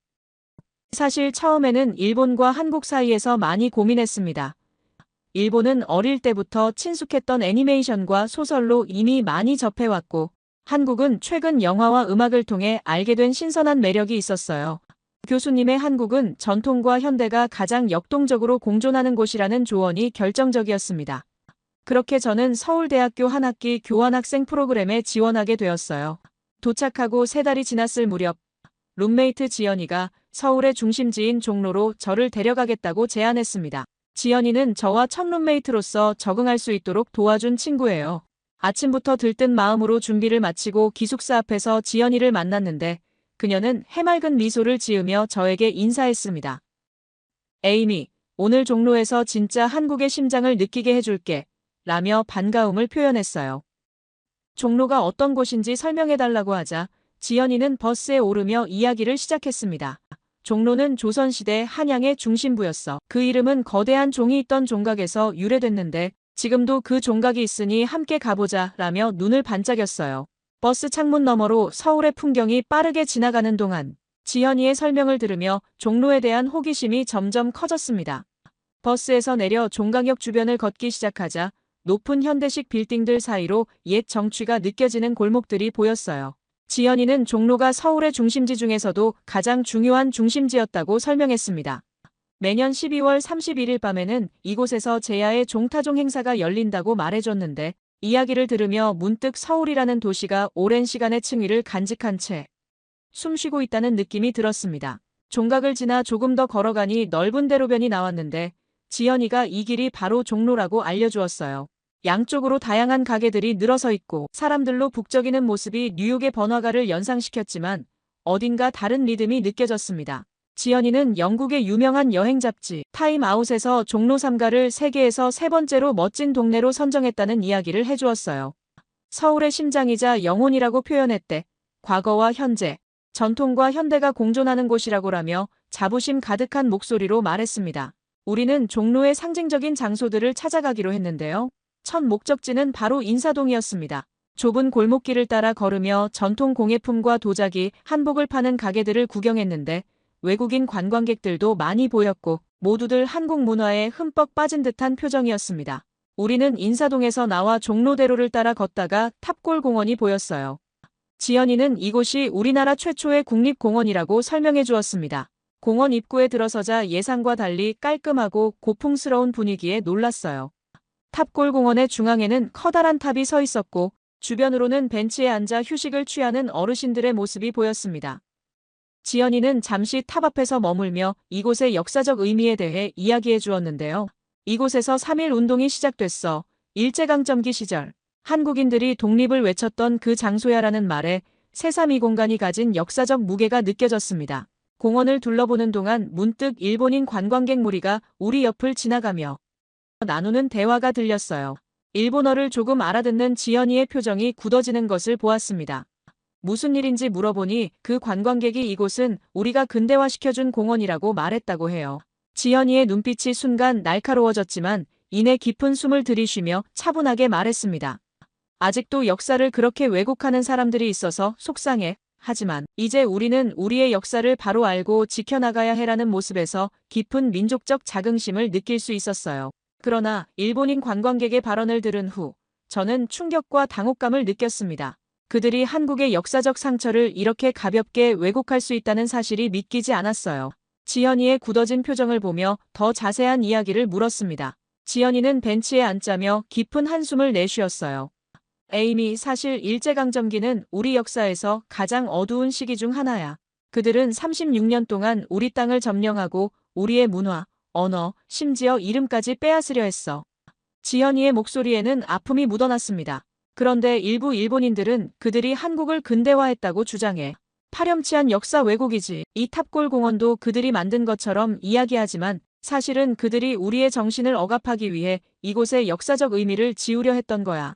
사실 처음에는 일본과 한국 사이에서 많이 고민했습니다. 일본은 어릴 때부터 친숙했던 애니메이션과 소설로 이미 많이 접해왔고, 한국은 최근 영화와 음악을 통해 알게 된 신선한 매력이 있었어요. 교수님의 한국은 전통과 현대가 가장 역동적으로 공존하는 곳이라는 조언이 결정적이었습니다. 그렇게 저는 서울대학교 한 학기 교환학생 프로그램에 지원하게 되었어요. 도착하고 3달이 지났을 무렵, 룸메이트 지연이가 서울의 중심지인 종로로 저를 데려가겠다고 제안했습니다. 지연이는 저와 첫 룸메이트로서 적응할 수 있도록 도와준 친구예요. 아침부터 들뜬 마음으로 준비를 마치고 기숙사 앞에서 지연이를 만났는데 그녀는 해맑은 미소를 지으며 저에게 인사했습니다. 에이미, 오늘 종로에서 진짜 한국의 심장을 느끼게 해줄게. 라며 반가움을 표현했어요. 종로가 어떤 곳인지 설명해달라고 하자 지연이는 버스에 오르며 이야기를 시작했습니다. 종로는 조선시대 한양의 중심부였어. 그 이름은 거대한 종이 있던 종각에서 유래됐는데 지금도 그 종각이 있으니 함께 가보자 라며 눈을 반짝였어요. 버스 창문 너머로 서울의 풍경이 빠르게 지나가는 동안 지연이의 설명을 들으며 종로에 대한 호기심이 점점 커졌습니다. 버스에서 내려 종각역 주변을 걷기 시작하자 높은 현대식 빌딩들 사이로 옛 정취가 느껴지는 골목들이 보였어요. 지연이는 종로가 서울의 중심지 중에서도 가장 중요한 중심지였다고 설명했습니다. 매년 12월 31일 밤에는 이곳에서 제야의 종타종 행사가 열린다고 말해줬는데 이야기를 들으며 문득 서울이라는 도시가 오랜 시간의 층위를 간직한 채 숨쉬고 있다는 느낌이 들었습니다. 종각을 지나 조금 더 걸어가니 넓은 대로변이 나왔는데 지연이가 이 길이 바로 종로라고 알려주었어요. 양쪽으로 다양한 가게들이 늘어서 있고 사람들로 북적이는 모습이 뉴욕의 번화가를 연상시켰지만 어딘가 다른 리듬이 느껴졌습니다. 지연이는 영국의 유명한 여행 잡지 타임아웃에서 종로 3가를 세계에서 3번째로 멋진 동네로 선정했다는 이야기를 해주었어요. 서울의 심장이자 영혼이라고 표현했대. 과거와 현재, 전통과 현대가 공존하는 곳이라고라며 자부심 가득한 목소리로 말했습니다. 우리는 종로의 상징적인 장소들을 찾아가기로 했는데요. 첫 목적지는 바로 인사동이었습니다. 좁은 골목길을 따라 걸으며 전통 공예품과 도자기, 한복을 파는 가게들을 구경했는데 외국인 관광객들도 많이 보였고 모두들 한국 문화에 흠뻑 빠진 듯한 표정이었습니다. 우리는 인사동에서 나와 종로대로를 따라 걷다가 탑골공원이 보였어요. 지연이는 이곳이 우리나라 최초의 국립공원이라고 설명해 주었습니다. 공원 입구에 들어서자 예상과 달리 깔끔하고 고풍스러운 분위기에 놀랐어요. 탑골공원의 중앙에는 커다란 탑이 서 있었고 주변으로는 벤치에 앉아 휴식을 취하는 어르신들의 모습이 보였습니다. 지연이는 잠시 탑 앞에서 머물며 이곳의 역사적 의미에 대해 이야기해 주었는데요. 이곳에서 3.1 운동이 시작됐어. 일제강점기 시절 한국인들이 독립을 외쳤던 그 장소야라는 말에 새삼 이 공간이 가진 역사적 무게가 느껴졌습니다. 공원을 둘러보는 동안 문득 일본인 관광객 무리가 우리 옆을 지나가며 나누는 대화가 들렸어요. 일본어를 조금 알아듣는 지연이의 표정이 굳어지는 것을 보았습니다. 무슨 일인지 물어보니 그 관광객이 이곳은 우리가 근대화시켜준 공원이라고 말했다고 해요. 지연이의 눈빛이 순간 날카로워졌지만 이내 깊은 숨을 들이쉬며 차분하게 말했습니다. 아직도 역사를 그렇게 왜곡하는 사람들이 있어서 속상해. 하지만 이제 우리는 우리의 역사를 바로 알고 지켜나가야 해라는 모습에서 깊은 민족적 자긍심을 느낄 수 있었어요. 그러나 일본인 관광객의 발언을 들은 후 저는 충격과 당혹감을 느꼈습니다. 그들이 한국의 역사적 상처를 이렇게 가볍게 왜곡할 수 있다는 사실이 믿기지 않았어요. 지연이의 굳어진 표정을 보며 더 자세한 이야기를 물었습니다. 지연이는 벤치에 앉자며 깊은 한숨을 내쉬었어요. 에이미, 사실 일제강점기는 우리 역사에서 가장 어두운 시기 중 하나야. 그들은 36년 동안 우리 땅을 점령하고 우리의 문화, 언어, 심지어 이름까지 빼앗으려 했어. 지연이의 목소리에는 아픔이 묻어났습니다. 그런데 일부 일본인들은 그들이 한국을 근대화했다고 주장해. 파렴치한 역사 왜곡이지. 이 탑골 공원도 그들이 만든 것처럼 이야기하지만 사실은 그들이 우리의 정신을 억압하기 위해 이곳의 역사적 의미를 지우려 했던 거야.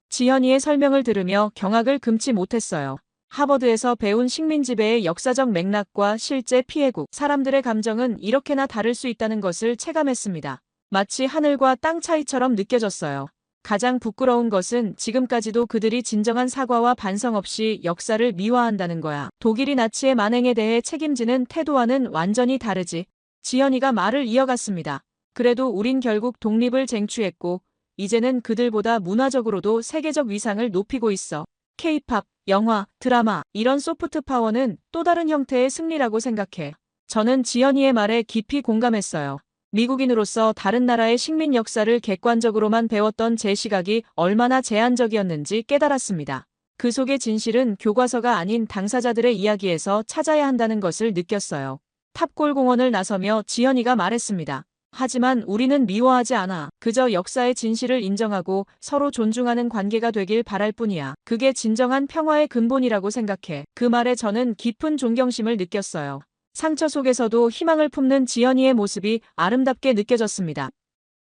지연이의 설명을 들으며 경악을 금치 못했어요. 하버드에서 배운 식민지배의 역사적 맥락과 실제 피해국, 사람들의 감정은 이렇게나 다를 수 있다는 것을 체감했습니다. 마치 하늘과 땅 차이처럼 느껴졌어요. 가장 부끄러운 것은 지금까지도 그들이 진정한 사과와 반성 없이 역사를 미화한다는 거야. 독일이 나치의 만행에 대해 책임지는 태도와는 완전히 다르지. 지연이가 말을 이어갔습니다. 그래도 우린 결국 독립을 쟁취했고 이제는 그들보다 문화적으로도 세계적 위상을 높이고 있어. K-팝, 영화, 드라마, 이런 소프트 파워는 또 다른 형태의 승리라고 생각해. 저는 지연이의 말에 깊이 공감했어요. 미국인으로서 다른 나라의 식민 역사를 객관적으로만 배웠던 제 시각이 얼마나 제한적이었는지 깨달았습니다. 그 속의 진실은 교과서가 아닌 당사자들의 이야기에서 찾아야 한다는 것을 느꼈어요. 탑골 공원을 나서며 지연이가 말했습니다. 하지만 우리는 미워하지 않아. 그저 역사의 진실을 인정하고 서로 존중하는 관계가 되길 바랄 뿐이야. 그게 진정한 평화의 근본이라고 생각해. 그 말에 저는 깊은 존경심을 느꼈어요. 상처 속에서도 희망을 품는 지연이의 모습이 아름답게 느껴졌습니다.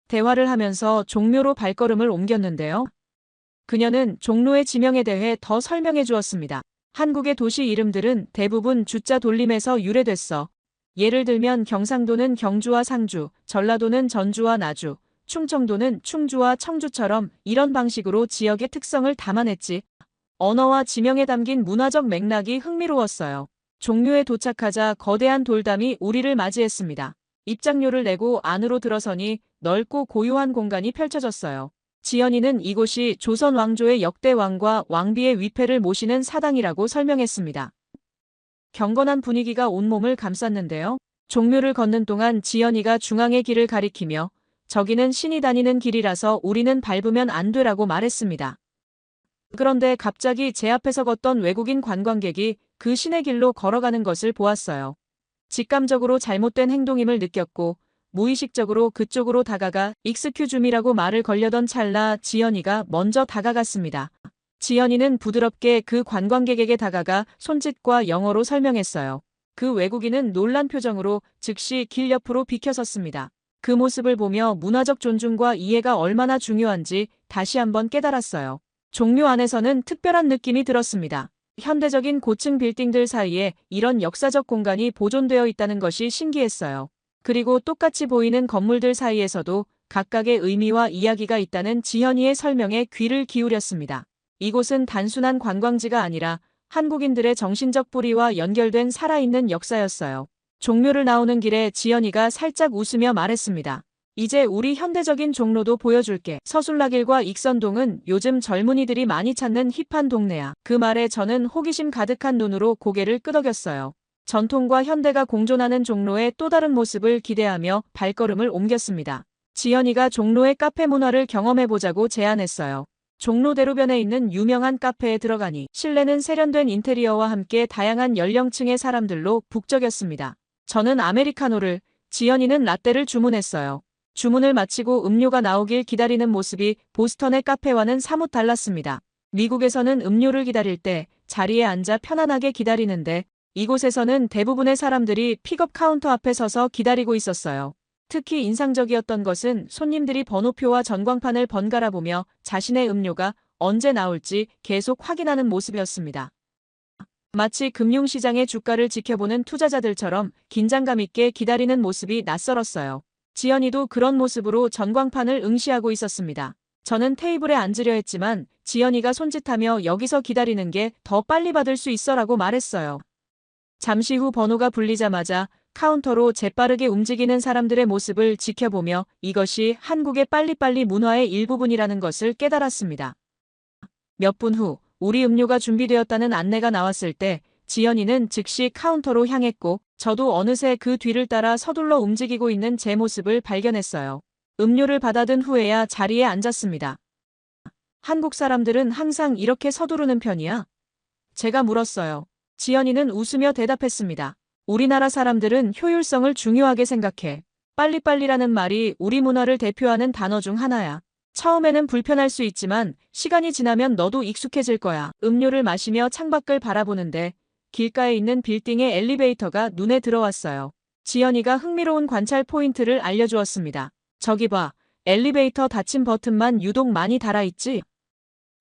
대화를 하면서 종묘로 발걸음을 옮겼는데요. 그녀는 종로의 지명에 대해 더 설명해 주었습니다. 한국의 도시 이름들은 대부분 주자 돌림에서 유래됐어. 예를 들면 경상도는 경주와 상주, 전라도는 전주와 나주, 충청도는 충주와 청주처럼 이런 방식으로 지역의 특성을 담아냈지. 언어와 지명에 담긴 문화적 맥락이 흥미로웠어요. 종묘에 도착하자 거대한 돌담이 우리를 맞이했습니다. 입장료를 내고 안으로 들어서니 넓고 고요한 공간이 펼쳐졌어요. 지연이는 이곳이 조선 왕조의 역대 왕과 왕비의 위패를 모시는 사당이라고 설명했습니다. 경건한 분위기가 온몸을 감쌌는데요. 종묘를 걷는 동안 지연이가 중앙의 길을 가리키며 저기는 신이 다니는 길이라서 우리는 밟으면 안 되라고 말했습니다. 그런데 갑자기 제 앞에서 걷던 외국인 관광객이 그 신의 길로 걸어가는 것을 보았어요. 직감적으로 잘못된 행동임을 느꼈고 무의식적으로 그쪽으로 다가가 익스큐즈미라고 말을 걸려던 찰나 지연이가 먼저 다가갔습니다. 지연이는 부드럽게 그 관광객에게 다가가 손짓과 영어로 설명했어요. 그 외국인은 놀란 표정으로 즉시 길 옆으로 비켜섰습니다. 그 모습을 보며 문화적 존중과 이해가 얼마나 중요한지 다시 한번 깨달았어요. 종묘 안에서는 특별한 느낌이 들었습니다. 현대적인 고층 빌딩들 사이에 이런 역사적 공간이 보존되어 있다는 것이 신기했어요. 그리고 똑같이 보이는 건물들 사이에서도 각각의 의미와 이야기가 있다는 지연이의 설명에 귀를 기울였습니다. 이곳은 단순한 관광지가 아니라 한국인들의 정신적 뿌리와 연결된 살아있는 역사였어요. 종묘를 나오는 길에 지연이가 살짝 웃으며 말했습니다. 이제 우리 현대적인 종로도 보여줄게. 서술락일과 익선동은 요즘 젊은이들이 많이 찾는 힙한 동네야. 그 말에 저는 호기심 가득한 눈으로 고개를 끄덕였어요. 전통과 현대가 공존하는 종로의 또 다른 모습을 기대하며 발걸음을 옮겼습니다. 지연이가 종로의 카페 문화를 경험해보자고 제안했어요. 종로 대로변에 있는 유명한 카페에 들어가니 실내는 세련된 인테리어와 함께 다양한 연령층의 사람들로 북적였습니다. 저는 아메리카노를, 지연이는 라떼를 주문했어요. 주문을 마치고 음료가 나오길 기다리는 모습이 보스턴의 카페와는 사뭇 달랐습니다. 미국에서는 음료를 기다릴 때 자리에 앉아 편안하게 기다리는데 이곳에서는 대부분의 사람들이 픽업 카운터 앞에 서서 기다리고 있었어요. 특히 인상적이었던 것은 손님들이 번호표와 전광판을 번갈아 보며 자신의 음료가 언제 나올지 계속 확인하는 모습이었습니다. 마치 금융시장의 주가를 지켜보는 투자자들처럼 긴장감 있게 기다리는 모습이 낯설었어요. 지연이도 그런 모습으로 전광판을 응시하고 있었습니다. 저는 테이블에 앉으려 했지만 지연이가 손짓하며 여기서 기다리는 게 더 빨리 받을 수 있어라고 말했어요. 잠시 후 번호가 불리자마자 카운터로 재빠르게 움직이는 사람들의 모습을 지켜보며 이것이 한국의 빨리빨리 문화의 일부분이라는 것을 깨달았습니다. 몇 분 후 우리 음료가 준비되었다는 안내가 나왔을 때 지연이는 즉시 카운터로 향했고 저도 어느새 그 뒤를 따라 서둘러 움직이고 있는 제 모습을 발견했어요. 음료를 받아든 후에야 자리에 앉았습니다. 한국 사람들은 항상 이렇게 서두르는 편이야? 제가 물었어요. 지연이는 웃으며 대답했습니다. 우리나라 사람들은 효율성을 중요하게 생각해. 빨리빨리라는 말이 우리 문화를 대표하는 단어 중 하나야. 처음에는 불편할 수 있지만 시간이 지나면 너도 익숙해질 거야. 음료를 마시며 창밖을 바라보는데 길가에 있는 빌딩의 엘리베이터가 눈에 들어왔어요. 지연이가 흥미로운 관찰 포인트를 알려주었습니다. 저기 봐. 엘리베이터 닫힌 버튼만 유독 많이 달아있지?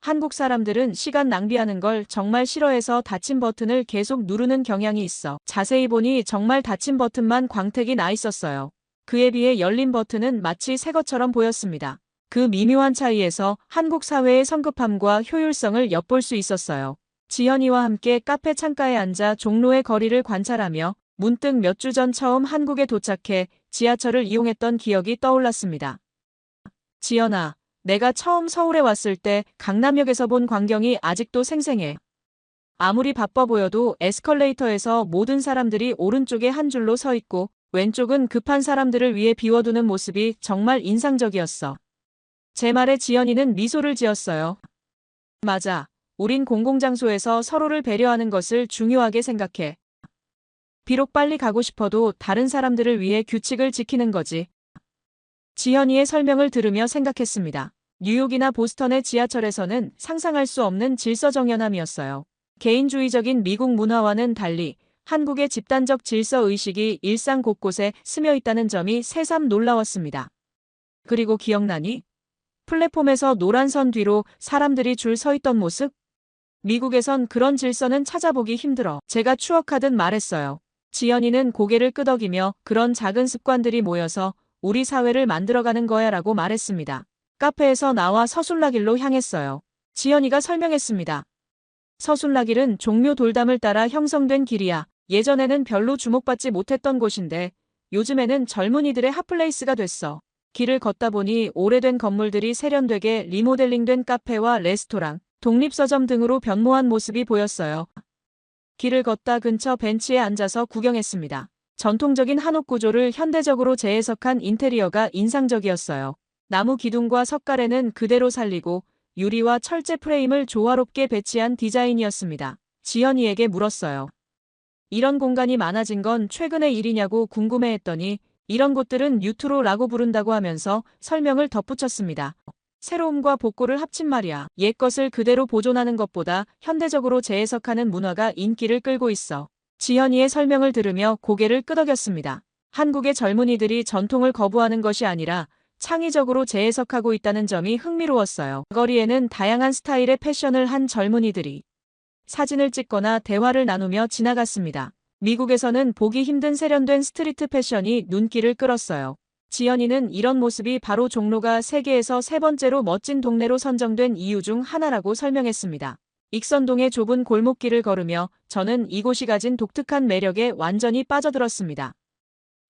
한국 사람들은 시간 낭비하는 걸 정말 싫어해서 닫힌 버튼을 계속 누르는 경향이 있어. 자세히 보니 정말 닫힌 버튼만 광택이 나 있었어요. 그에 비해 열린 버튼은 마치 새 것처럼 보였습니다. 그 미묘한 차이에서 한국 사회의 성급함과 효율성을 엿볼 수 있었어요. 지연이와 함께 카페 창가에 앉아 종로의 거리를 관찰하며 문득 몇 주 전 처음 한국에 도착해 지하철을 이용했던 기억이 떠올랐습니다. 지연아, 내가 처음 서울에 왔을 때 강남역에서 본 광경이 아직도 생생해. 아무리 바빠 보여도 에스컬레이터에서 모든 사람들이 오른쪽에 한 줄로 서 있고 왼쪽은 급한 사람들을 위해 비워두는 모습이 정말 인상적이었어. 제 말에 지연이는 미소를 지었어요. 맞아. 우린 공공장소에서 서로를 배려하는 것을 중요하게 생각해. 비록 빨리 가고 싶어도 다른 사람들을 위해 규칙을 지키는 거지. 지연이의 설명을 들으며 생각했습니다. 뉴욕이나 보스턴의 지하철에서는 상상할 수 없는 질서정연함이었어요. 개인주의적인 미국 문화와는 달리 한국의 집단적 질서의식이 일상 곳곳에 스며 있다는 점이 새삼 놀라웠습니다. 그리고 기억나니? 플랫폼에서 노란 선 뒤로 사람들이 줄 서 있던 모습? 미국에선 그런 질서는 찾아보기 힘들어. 제가 추억하듯 말했어요. 지연이는 고개를 끄덕이며 그런 작은 습관들이 모여서 우리 사회를 만들어가는 거야 라고 말했습니다. 카페에서 나와 서술락일로 향했어요. 지연이가 설명했습니다. 서술락일은 종묘 돌담을 따라 형성된 길이야. 예전에는 별로 주목받지 못했던 곳인데 요즘에는 젊은이들의 핫플레이스가 됐어. 길을 걷다 보니 오래된 건물들이 세련되게 리모델링된 카페와 레스토랑, 독립서점 등으로 변모한 모습이 보였어요. 길을 걷다 근처 벤치에 앉아서 구경했습니다. 전통적인 한옥 구조를 현대적으로 재해석한 인테리어가 인상적이었어요. 나무 기둥과 석가래는 그대로 살리고 유리와 철제 프레임을 조화롭게 배치한 디자인이었습니다. 지연이에게 물었어요. 이런 공간이 많아진 건 최근의 일이냐고 궁금해했더니 이런 곳들은 뉴트로라고 부른다고 하면서 설명을 덧붙였습니다. 새로움과 복고를 합친 말이야. 옛 것을 그대로 보존하는 것보다 현대적으로 재해석하는 문화가 인기를 끌고 있어. 지연이의 설명을 들으며 고개를 끄덕였습니다. 한국의 젊은이들이 전통을 거부하는 것이 아니라 창의적으로 재해석하고 있다는 점이 흥미로웠어요. 거리에는 다양한 스타일의 패션을 한 젊은이들이 사진을 찍거나 대화를 나누며 지나갔습니다. 미국에서는 보기 힘든 세련된 스트리트 패션이 눈길을 끌었어요. 지연이는 이런 모습이 바로 종로가 세계에서 세 번째로 멋진 동네로 선정된 이유 중 하나라고 설명했습니다. 익선동의 좁은 골목길을 걸으며 저는 이곳이 가진 독특한 매력에 완전히 빠져들었습니다.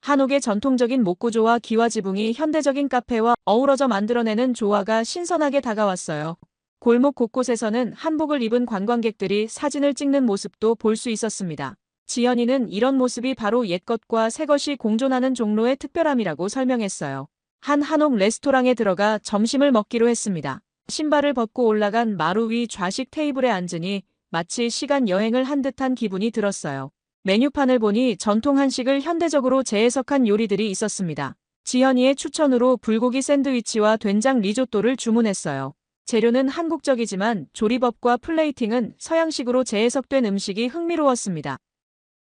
한옥의 전통적인 목구조와 기와지붕이 현대적인 카페와 어우러져 만들어내는 조화가 신선하게 다가왔어요. 골목 곳곳에서는 한복을 입은 관광객들이 사진을 찍는 모습도 볼 수 있었습니다. 지연이는 이런 모습이 바로 옛것과 새것이 공존하는 종로의 특별함이라고 설명했어요. 한 한옥 레스토랑에 들어가 점심을 먹기로 했습니다. 신발을 벗고 올라간 마루 위 좌식 테이블에 앉으니 마치 시간 여행을 한 듯한 기분이 들었어요. 메뉴판을 보니 전통 한식을 현대적으로 재해석한 요리들이 있었습니다. 지연이의 추천으로 불고기 샌드위치와 된장 리조또를 주문했어요. 재료는 한국적이지만 조리법과 플레이팅은 서양식으로 재해석된 음식이 흥미로웠습니다.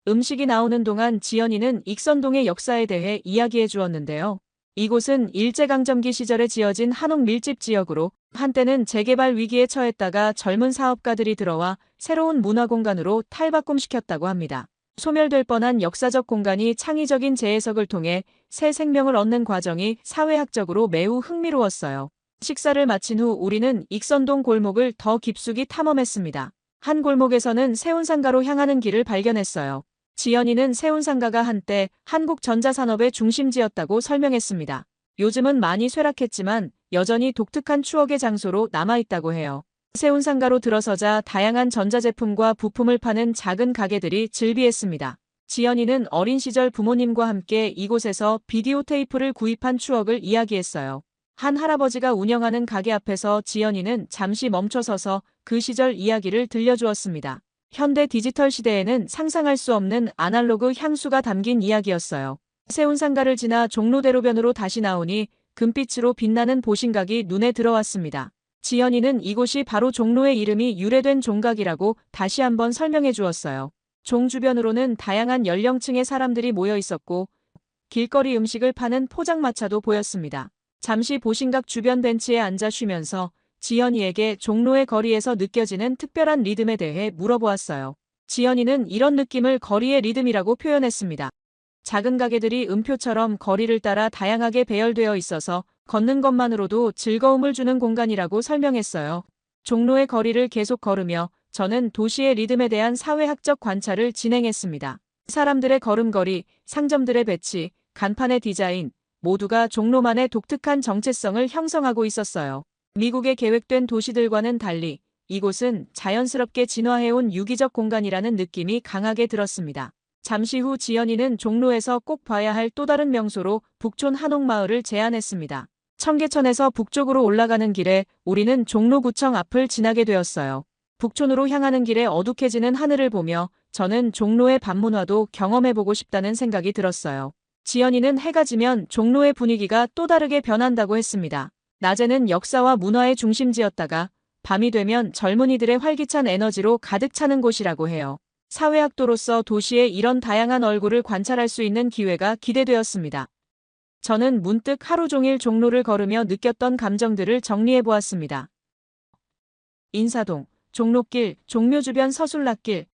음식이 나오는 동안 지연이는 익선동의 역사에 대해 이야기해 주었는데요. 이곳은 일제강점기 시절에 지어진 한옥 밀집 지역으로 한때는 재개발 위기에 처했다가 젊은 사업가들이 들어와 새로운 문화공간으로 탈바꿈시켰다고 합니다. 소멸될 뻔한 역사적 공간이 창의적인 재해석을 통해 새 생명을 얻는 과정이 사회학적으로 매우 흥미로웠어요. 식사를 마친 후 우리는 익선동 골목을 더 깊숙이 탐험했습니다. 한 골목에서는 세운상가로 향하는 길을 발견했어요. 지연이는 세운상가가 한때 한국 전자산업의 중심지였다고 설명했습니다. 요즘은 많이 쇠락했지만 여전히 독특한 추억의 장소로 남아있다고 해요. 세운상가로 들어서자 다양한 전자제품과 부품을 파는 작은 가게들이 즐비했습니다. 지연이는 어린 시절 부모님과 함께 이곳에서 비디오 테이프를 구입한 추억을 이야기했어요. 한 할아버지가 운영하는 가게 앞에서 지연이는 잠시 멈춰서서 그 시절 이야기를 들려주었습니다. 현대 디지털 시대에는 상상할 수 없는 아날로그 향수가 담긴 이야기였어요. 세운상가를 지나 종로대로변으로 다시 나오니 금빛으로 빛나는 보신각이 눈에 들어왔습니다. 지연이는 이곳이 바로 종로의 이름이 유래된 종각이라고 다시 한번 설명해 주었어요. 종 주변으로는 다양한 연령층의 사람들이 모여 있었고 길거리 음식을 파는 포장마차도 보였습니다. 잠시 보신각 주변 벤치에 앉아 쉬면서 지연이에게 종로의 거리에서 느껴지는 특별한 리듬에 대해 물어보았어요. 지연이는 이런 느낌을 거리의 리듬이라고 표현했습니다. 작은 가게들이 음표처럼 거리를 따라 다양하게 배열되어 있어서 걷는 것만으로도 즐거움을 주는 공간이라고 설명했어요. 종로의 거리를 계속 걸으며 저는 도시의 리듬에 대한 사회학적 관찰을 진행했습니다. 사람들의 걸음걸이, 상점들의 배치, 간판의 디자인, 모두가 종로만의 독특한 정체성을 형성하고 있었어요. 미국에 계획된 도시들과는 달리 이곳은 자연스럽게 진화해온 유기적 공간이라는 느낌이 강하게 들었습니다. 잠시 후 지연이는 종로에서 꼭 봐야 할 또 다른 명소로 북촌 한옥마을을 제안했습니다. 청계천에서 북쪽으로 올라가는 길에 우리는 종로구청 앞을 지나게 되었어요. 북촌으로 향하는 길에 어둑해지는 하늘을 보며 저는 종로의 밤문화도 경험해보고 싶다는 생각이 들었어요. 지연이는 해가 지면 종로의 분위기가 또 다르게 변한다고 했습니다. 낮에는 역사와 문화의 중심지였다가 밤이 되면 젊은이들의 활기찬 에너지로 가득 차는 곳이라고 해요. 사회학도로서 도시의 이런 다양한 얼굴을 관찰할 수 있는 기회가 기대되었습니다. 저는 문득 하루 종일 종로를 걸으며 느꼈던 감정들을 정리해 보았습니다. 인사동, 종로길, 종묘 주변 서술락길,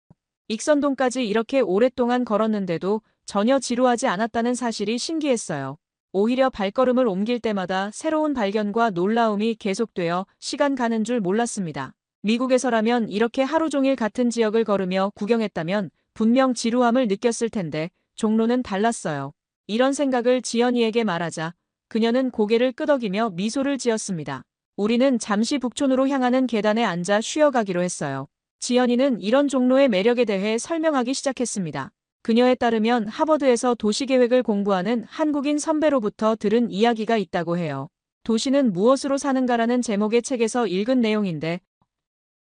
익선동까지 이렇게 오랫동안 걸었는데도 전혀 지루하지 않았다는 사실이 신기했어요. 오히려 발걸음을 옮길 때마다 새로운 발견과 놀라움이 계속되어 시간 가는 줄 몰랐습니다. 미국에서라면 이렇게 하루 종일 같은 지역을 걸으며 구경했다면 분명 지루함을 느꼈을 텐데 종로는 달랐어요. 이런 생각을 지연이에게 말하자 그녀는 고개를 끄덕이며 미소를 지었습니다. 우리는 잠시 북촌으로 향하는 계단에 앉아 쉬어가기로 했어요. 지연이는 이런 종로의 매력에 대해 설명하기 시작했습니다. 그녀에 따르면 하버드에서 도시계획을 공부하는 한국인 선배로부터 들은 이야기가 있다고 해요. 도시는 무엇으로 사는가라는 제목의 책에서 읽은 내용인데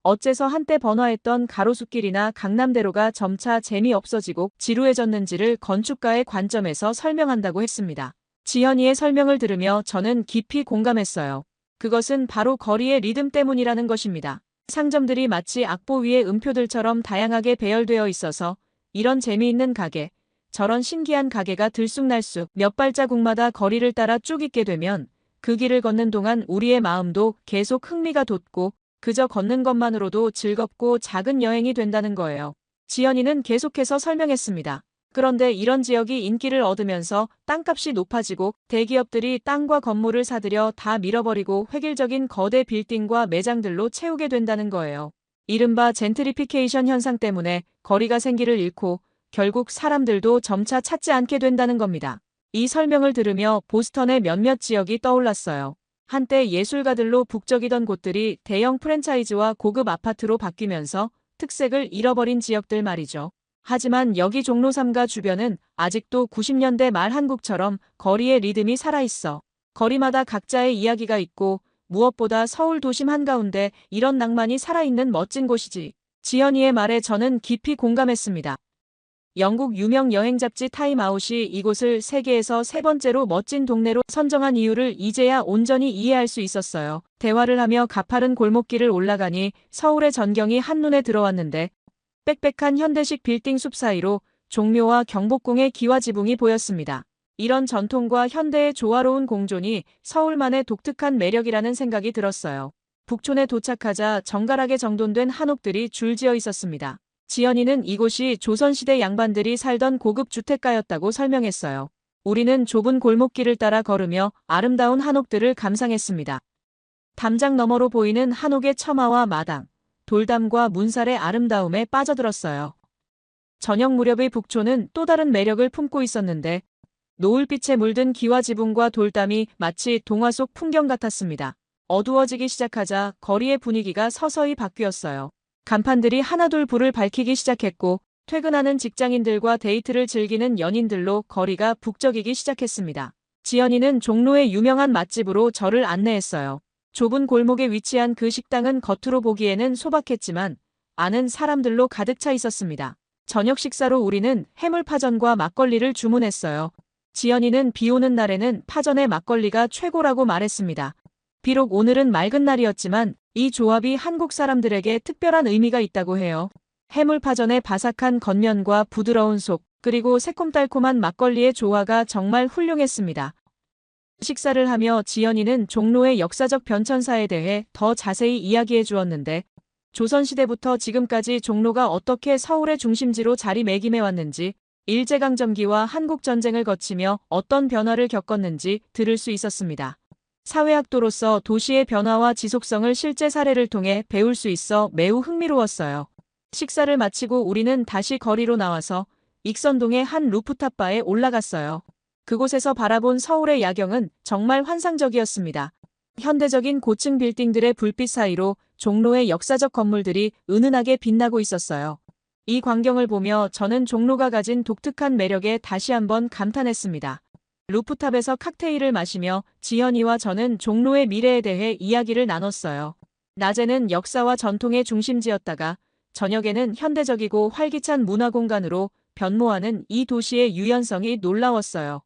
어째서 한때 번화했던 가로수길이나 강남대로가 점차 재미없어지고 지루해졌는지를 건축가의 관점에서 설명한다고 했습니다. 지연이의 설명을 들으며 저는 깊이 공감했어요. 그것은 바로 거리의 리듬 때문이라는 것입니다. 상점들이 마치 악보 위의 음표들처럼 다양하게 배열되어 있어서 이런 재미있는 가게, 저런 신기한 가게가 들쑥날쑥 몇 발자국마다 거리를 따라 쭉 있게 되면 그 길을 걷는 동안 우리의 마음도 계속 흥미가 돋고 그저 걷는 것만으로도 즐겁고 작은 여행이 된다는 거예요. 지연이는 계속해서 설명했습니다. 그런데 이런 지역이 인기를 얻으면서 땅값이 높아지고 대기업들이 땅과 건물을 사들여 다 밀어버리고 획일적인 거대 빌딩과 매장들로 채우게 된다는 거예요. 이른바 젠트리피케이션 현상 때문에 거리가 생기를 잃고 결국 사람들도 점차 찾지 않게 된다는 겁니다. 이 설명을 들으며 보스턴의 몇몇 지역이 떠올랐어요. 한때 예술가들로 북적이던 곳들이 대형 프랜차이즈와 고급 아파트로 바뀌면서 특색을 잃어버린 지역들 말이죠. 하지만 여기 종로 3가 주변은 아직도 90년대 말 한국처럼 거리의 리듬이 살아있어. 거리마다 각자의 이야기가 있고 무엇보다 서울 도심 한가운데 이런 낭만이 살아있는 멋진 곳이지. 지연이의 말에 저는 깊이 공감했습니다. 영국 유명 여행 잡지 타임아웃이 이곳을 세계에서 세 번째로 멋진 동네로 선정한 이유를 이제야 온전히 이해할 수 있었어요. 대화를 하며 가파른 골목길을 올라가니 서울의 전경이 한눈에 들어왔는데 빽빽한 현대식 빌딩 숲 사이로 종묘와 경복궁의 기와지붕이 보였습니다. 이런 전통과 현대의 조화로운 공존이 서울만의 독특한 매력이라는 생각이 들었어요. 북촌에 도착하자 정갈하게 정돈된 한옥들이 줄지어 있었습니다. 지연이는 이곳이 조선시대 양반들이 살던 고급 주택가였다고 설명했어요. 우리는 좁은 골목길을 따라 걸으며 아름다운 한옥들을 감상했습니다. 담장 너머로 보이는 한옥의 처마와 마당, 돌담과 문살의 아름다움에 빠져들었어요. 저녁 무렵의 북촌은 또 다른 매력을 품고 있었는데 노을빛에 물든 기와지붕과 돌담이 마치 동화 속 풍경 같았습니다. 어두워지기 시작하자 거리의 분위기가 서서히 바뀌었어요. 간판들이 하나둘 불을 밝히기 시작했고 퇴근하는 직장인들과 데이트를 즐기는 연인들로 거리가 북적이기 시작했습니다. 지연이는 종로의 유명한 맛집으로 저를 안내했어요. 좁은 골목에 위치한 그 식당은 겉으로 보기에는 소박했지만 안은 사람들로 가득 차 있었습니다. 저녁 식사로 우리는 해물파전과 막걸리를 주문했어요. 지연이는 비 오는 날에는 파전에 막걸리가 최고라고 말했습니다. 비록 오늘은 맑은 날이었지만 이 조합이 한국 사람들에게 특별한 의미가 있다고 해요. 해물파전의 바삭한 겉면과 부드러운 속, 그리고 새콤달콤한 막걸리의 조화가 정말 훌륭했습니다. 식사를 하며 지연이는 종로의 역사적 변천사에 대해 더 자세히 이야기해 주었는데 조선시대부터 지금까지 종로가 어떻게 서울의 중심지로 자리매김해 왔는지, 일제강점기와 한국전쟁을 거치며 어떤 변화를 겪었는지 들을 수 있었습니다. 사회학도로서 도시의 변화와 지속성을 실제 사례를 통해 배울 수 있어 매우 흥미로웠어요. 식사를 마치고 우리는 다시 거리로 나와서 익선동의 한 루프탑 바에 올라갔어요. 그곳에서 바라본 서울의 야경은 정말 환상적이었습니다. 현대적인 고층 빌딩들의 불빛 사이로 종로의 역사적 건물들이 은은하게 빛나고 있었어요. 이 광경을 보며 저는 종로가 가진 독특한 매력에 다시 한번 감탄했습니다. 루프탑에서 칵테일을 마시며 지연이와 저는 종로의 미래에 대해 이야기를 나눴어요. 낮에는 역사와 전통의 중심지였다가 저녁에는 현대적이고 활기찬 문화공간으로 변모하는 이 도시의 유연성이 놀라웠어요.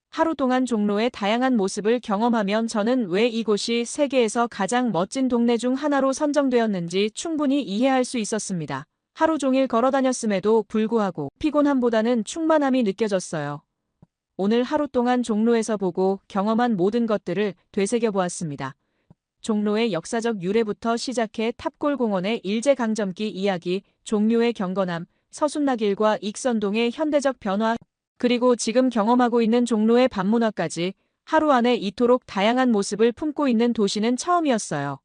하루 동안 종로의 다양한 모습을 경험하면 저는 왜 이곳이 세계에서 가장 멋진 동네 중 하나로 선정되었는지 충분히 이해할 수 있었습니다. 하루 종일 걸어 다녔음에도 불구하고 피곤함보다는 충만함이 느껴졌어요. 오늘 하루 동안 종로에서 보고 경험한 모든 것들을 되새겨보았습니다. 종로의 역사적 유래부터 시작해 탑골공원의 일제강점기 이야기, 종묘의 경건함, 서순나길과 익선동의 현대적 변화, 그리고 지금 경험하고 있는 종로의 밤문화까지 하루 안에 이토록 다양한 모습을 품고 있는 도시는 처음이었어요.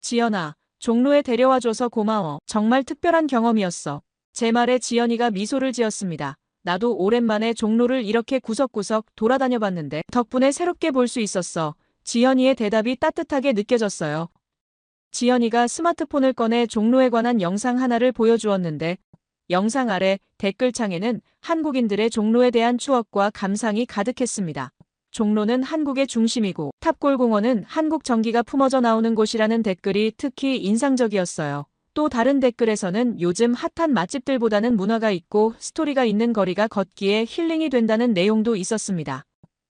지연아, 종로에 데려와줘서 고마워. 정말 특별한 경험이었어. 제 말에 지연이가 미소를 지었습니다. 나도 오랜만에 종로를 이렇게 구석구석 돌아다녀봤는데 덕분에 새롭게 볼 수 있었어. 지연이의 대답이 따뜻하게 느껴졌어요. 지연이가 스마트폰을 꺼내 종로에 관한 영상 하나를 보여주었는데 영상 아래 댓글창에는 한국인들의 종로에 대한 추억과 감상이 가득했습니다. 종로는 한국의 중심이고 탑골공원은 한국 정기가 품어져 나오는 곳이라는 댓글이 특히 인상적이었어요. 또 다른 댓글에서는 요즘 핫한 맛집들보다는 문화가 있고 스토리가 있는 거리가 걷기에 힐링이 된다는 내용도 있었습니다.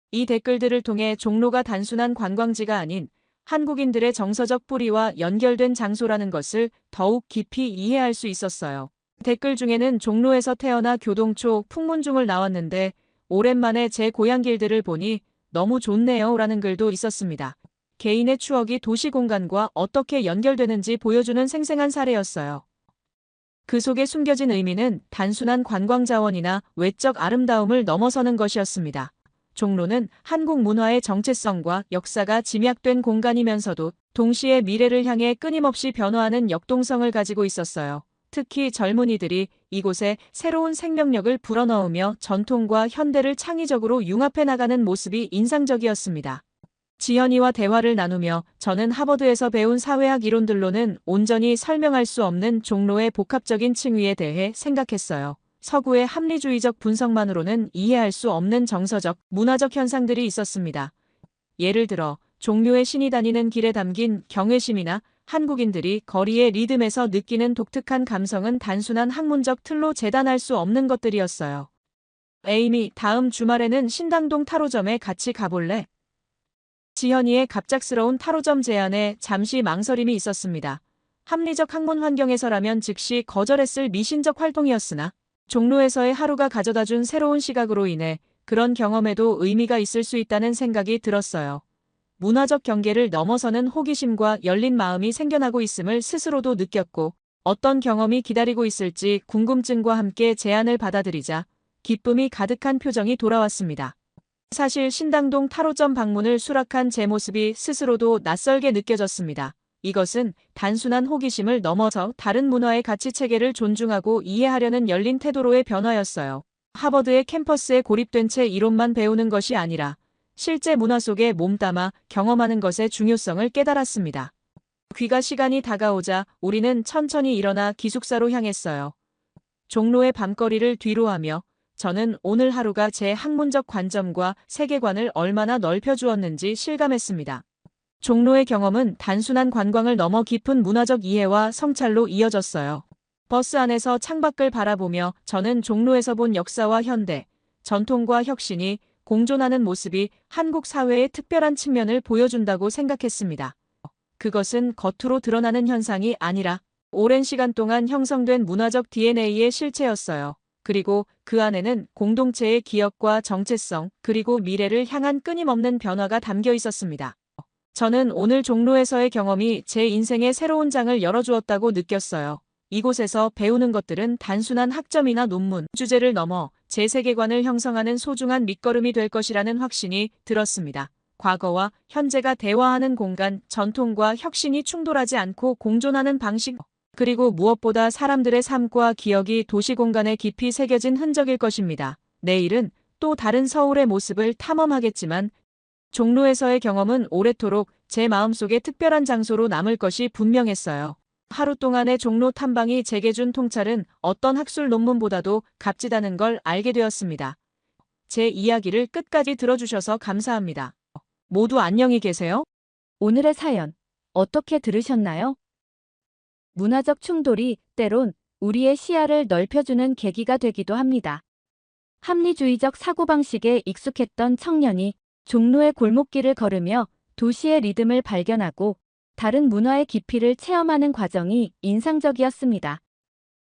이 댓글들을 통해 종로가 단순한 관광지가 아닌 한국인들의 정서적 뿌리와 연결된 장소라는 것을 더욱 깊이 이해할 수 있었어요. 댓글 중에는 종로에서 태어나 교동초 풍문중을 나왔는데 오랜만에 제 고향길들을 보니 너무 좋네요 라는 글도 있었습니다. 개인의 추억이 도시 공간과 어떻게 연결되는지 보여주는 생생한 사례였어요. 그 속에 숨겨진 의미는 단순한 관광 자원이나 외적 아름다움을 넘어서는 것이었습니다. 종로는 한국 문화의 정체성과 역사가 집약된 공간이면서도 동시에 미래를 향해 끊임없이 변화하는 역동성을 가지고 있었어요. 특히 젊은이들이 이곳에 새로운 생명력을 불어넣으며 전통과 현대를 창의적으로 융합해 나가는 모습이 인상적이었습니다. 지연이와 대화를 나누며 저는 하버드에서 배운 사회학 이론들로는 온전히 설명할 수 없는 종로의 복합적인 층위에 대해 생각했어요. 서구의 합리주의적 분석만으로는 이해할 수 없는 정서적, 문화적 현상들이 있었습니다. 예를 들어 종묘의 신이 다니는 길에 담긴 경외심이나 한국인들이 거리의 리듬에서 느끼는 독특한 감성은 단순한 학문적 틀로 재단할 수 없는 것들이었어요. 에이미, 다음 주말에는 신당동 타로점에 같이 가볼래? 지연이의 갑작스러운 타로점 제안에 잠시 망설임이 있었습니다. 합리적 학문 환경에서라면 즉시 거절했을 미신적 활동이었으나 종로에서의 하루가 가져다준 새로운 시각으로 인해 그런 경험에도 의미가 있을 수 있다는 생각이 들었어요. 문화적 경계를 넘어서는 호기심과 열린 마음이 생겨나고 있음을 스스로도 느꼈고, 어떤 경험이 기다리고 있을지 궁금증과 함께 제안을 받아들이자 기쁨이 가득한 표정이 돌아왔습니다. 사실 신당동 타로점 방문을 수락한 제 모습이 스스로도 낯설게 느껴졌습니다. 이것은 단순한 호기심을 넘어서 다른 문화의 가치 체계를 존중하고 이해하려는 열린 태도로의 변화였어요. 하버드의 캠퍼스에 고립된 채 이론만 배우는 것이 아니라 실제 문화 속에 몸담아 경험하는 것의 중요성을 깨달았습니다. 귀가 시간이 다가오자 우리는 천천히 일어나 기숙사로 향했어요. 종로의 밤거리를 뒤로하며 저는 오늘 하루가 제 학문적 관점과 세계관을 얼마나 넓혀주었는지 실감했습니다. 종로의 경험은 단순한 관광을 넘어 깊은 문화적 이해와 성찰로 이어졌어요. 버스 안에서 창밖을 바라보며 저는 종로에서 본 역사와 현대, 전통과 혁신이 공존하는 모습이 한국 사회의 특별한 측면을 보여준다고 생각했습니다. 그것은 겉으로 드러나는 현상이 아니라 오랜 시간 동안 형성된 문화적 DNA의 실체였어요. 그리고 그 안에는 공동체의 기억과 정체성, 그리고 미래를 향한 끊임없는 변화가 담겨 있었습니다. 저는 오늘 종로에서의 경험이 제 인생의 새로운 장을 열어주었다고 느꼈어요. 이곳에서 배우는 것들은 단순한 학점이나 논문, 주제를 넘어 제 세계관을 형성하는 소중한 밑거름이 될 것이라는 확신이 들었습니다. 과거와 현재가 대화하는 공간, 전통과 혁신이 충돌하지 않고 공존하는 방식, 그리고 무엇보다 사람들의 삶과 기억이 도시 공간에 깊이 새겨진 흔적일 것입니다. 내일은 또 다른 서울의 모습을 탐험하겠지만 종로에서의 경험은 오래도록 제 마음속에 특별한 장소로 남을 것이 분명했어요. 하루 동안의 종로 탐방이 제게 준 통찰은 어떤 학술 논문보다도 값지다는 걸 알게 되었습니다. 제 이야기를 끝까지 들어주셔서 감사합니다. 모두 안녕히 계세요. 오늘의 사연 어떻게 들으셨나요? 문화적 충돌이 때론 우리의 시야를 넓혀주는 계기가 되기도 합니다. 합리주의적 사고방식에 익숙했던 청년이 종로의 골목길을 걸으며 도시의 리듬을 발견하고 다른 문화의 깊이를 체험하는 과정이 인상적이었습니다.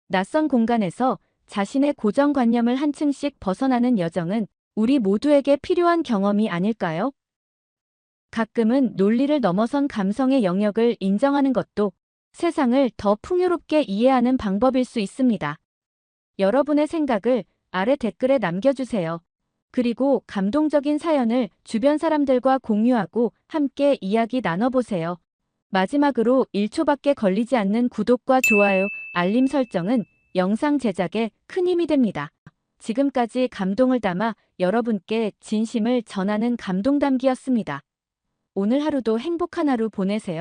낯선 공간에서 자신의 고정관념을 한 층씩 벗어나는 여정은 우리 모두에게 필요한 경험이 아닐까요? 가끔은 논리를 넘어선 감성의 영역을 인정하는 것도 세상을 더 풍요롭게 이해하는 방법일 수 있습니다. 여러분의 생각을 아래 댓글에 남겨주세요. 그리고 감동적인 사연을 주변 사람들과 공유하고 함께 이야기 나눠보세요. 마지막으로 1초밖에 걸리지 않는 구독과 좋아요, 알림 설정은 영상 제작에 큰 힘이 됩니다. 지금까지 감동을 담아 여러분께 진심을 전하는 감동담기였습니다. 오늘 하루도 행복한 하루 보내세요.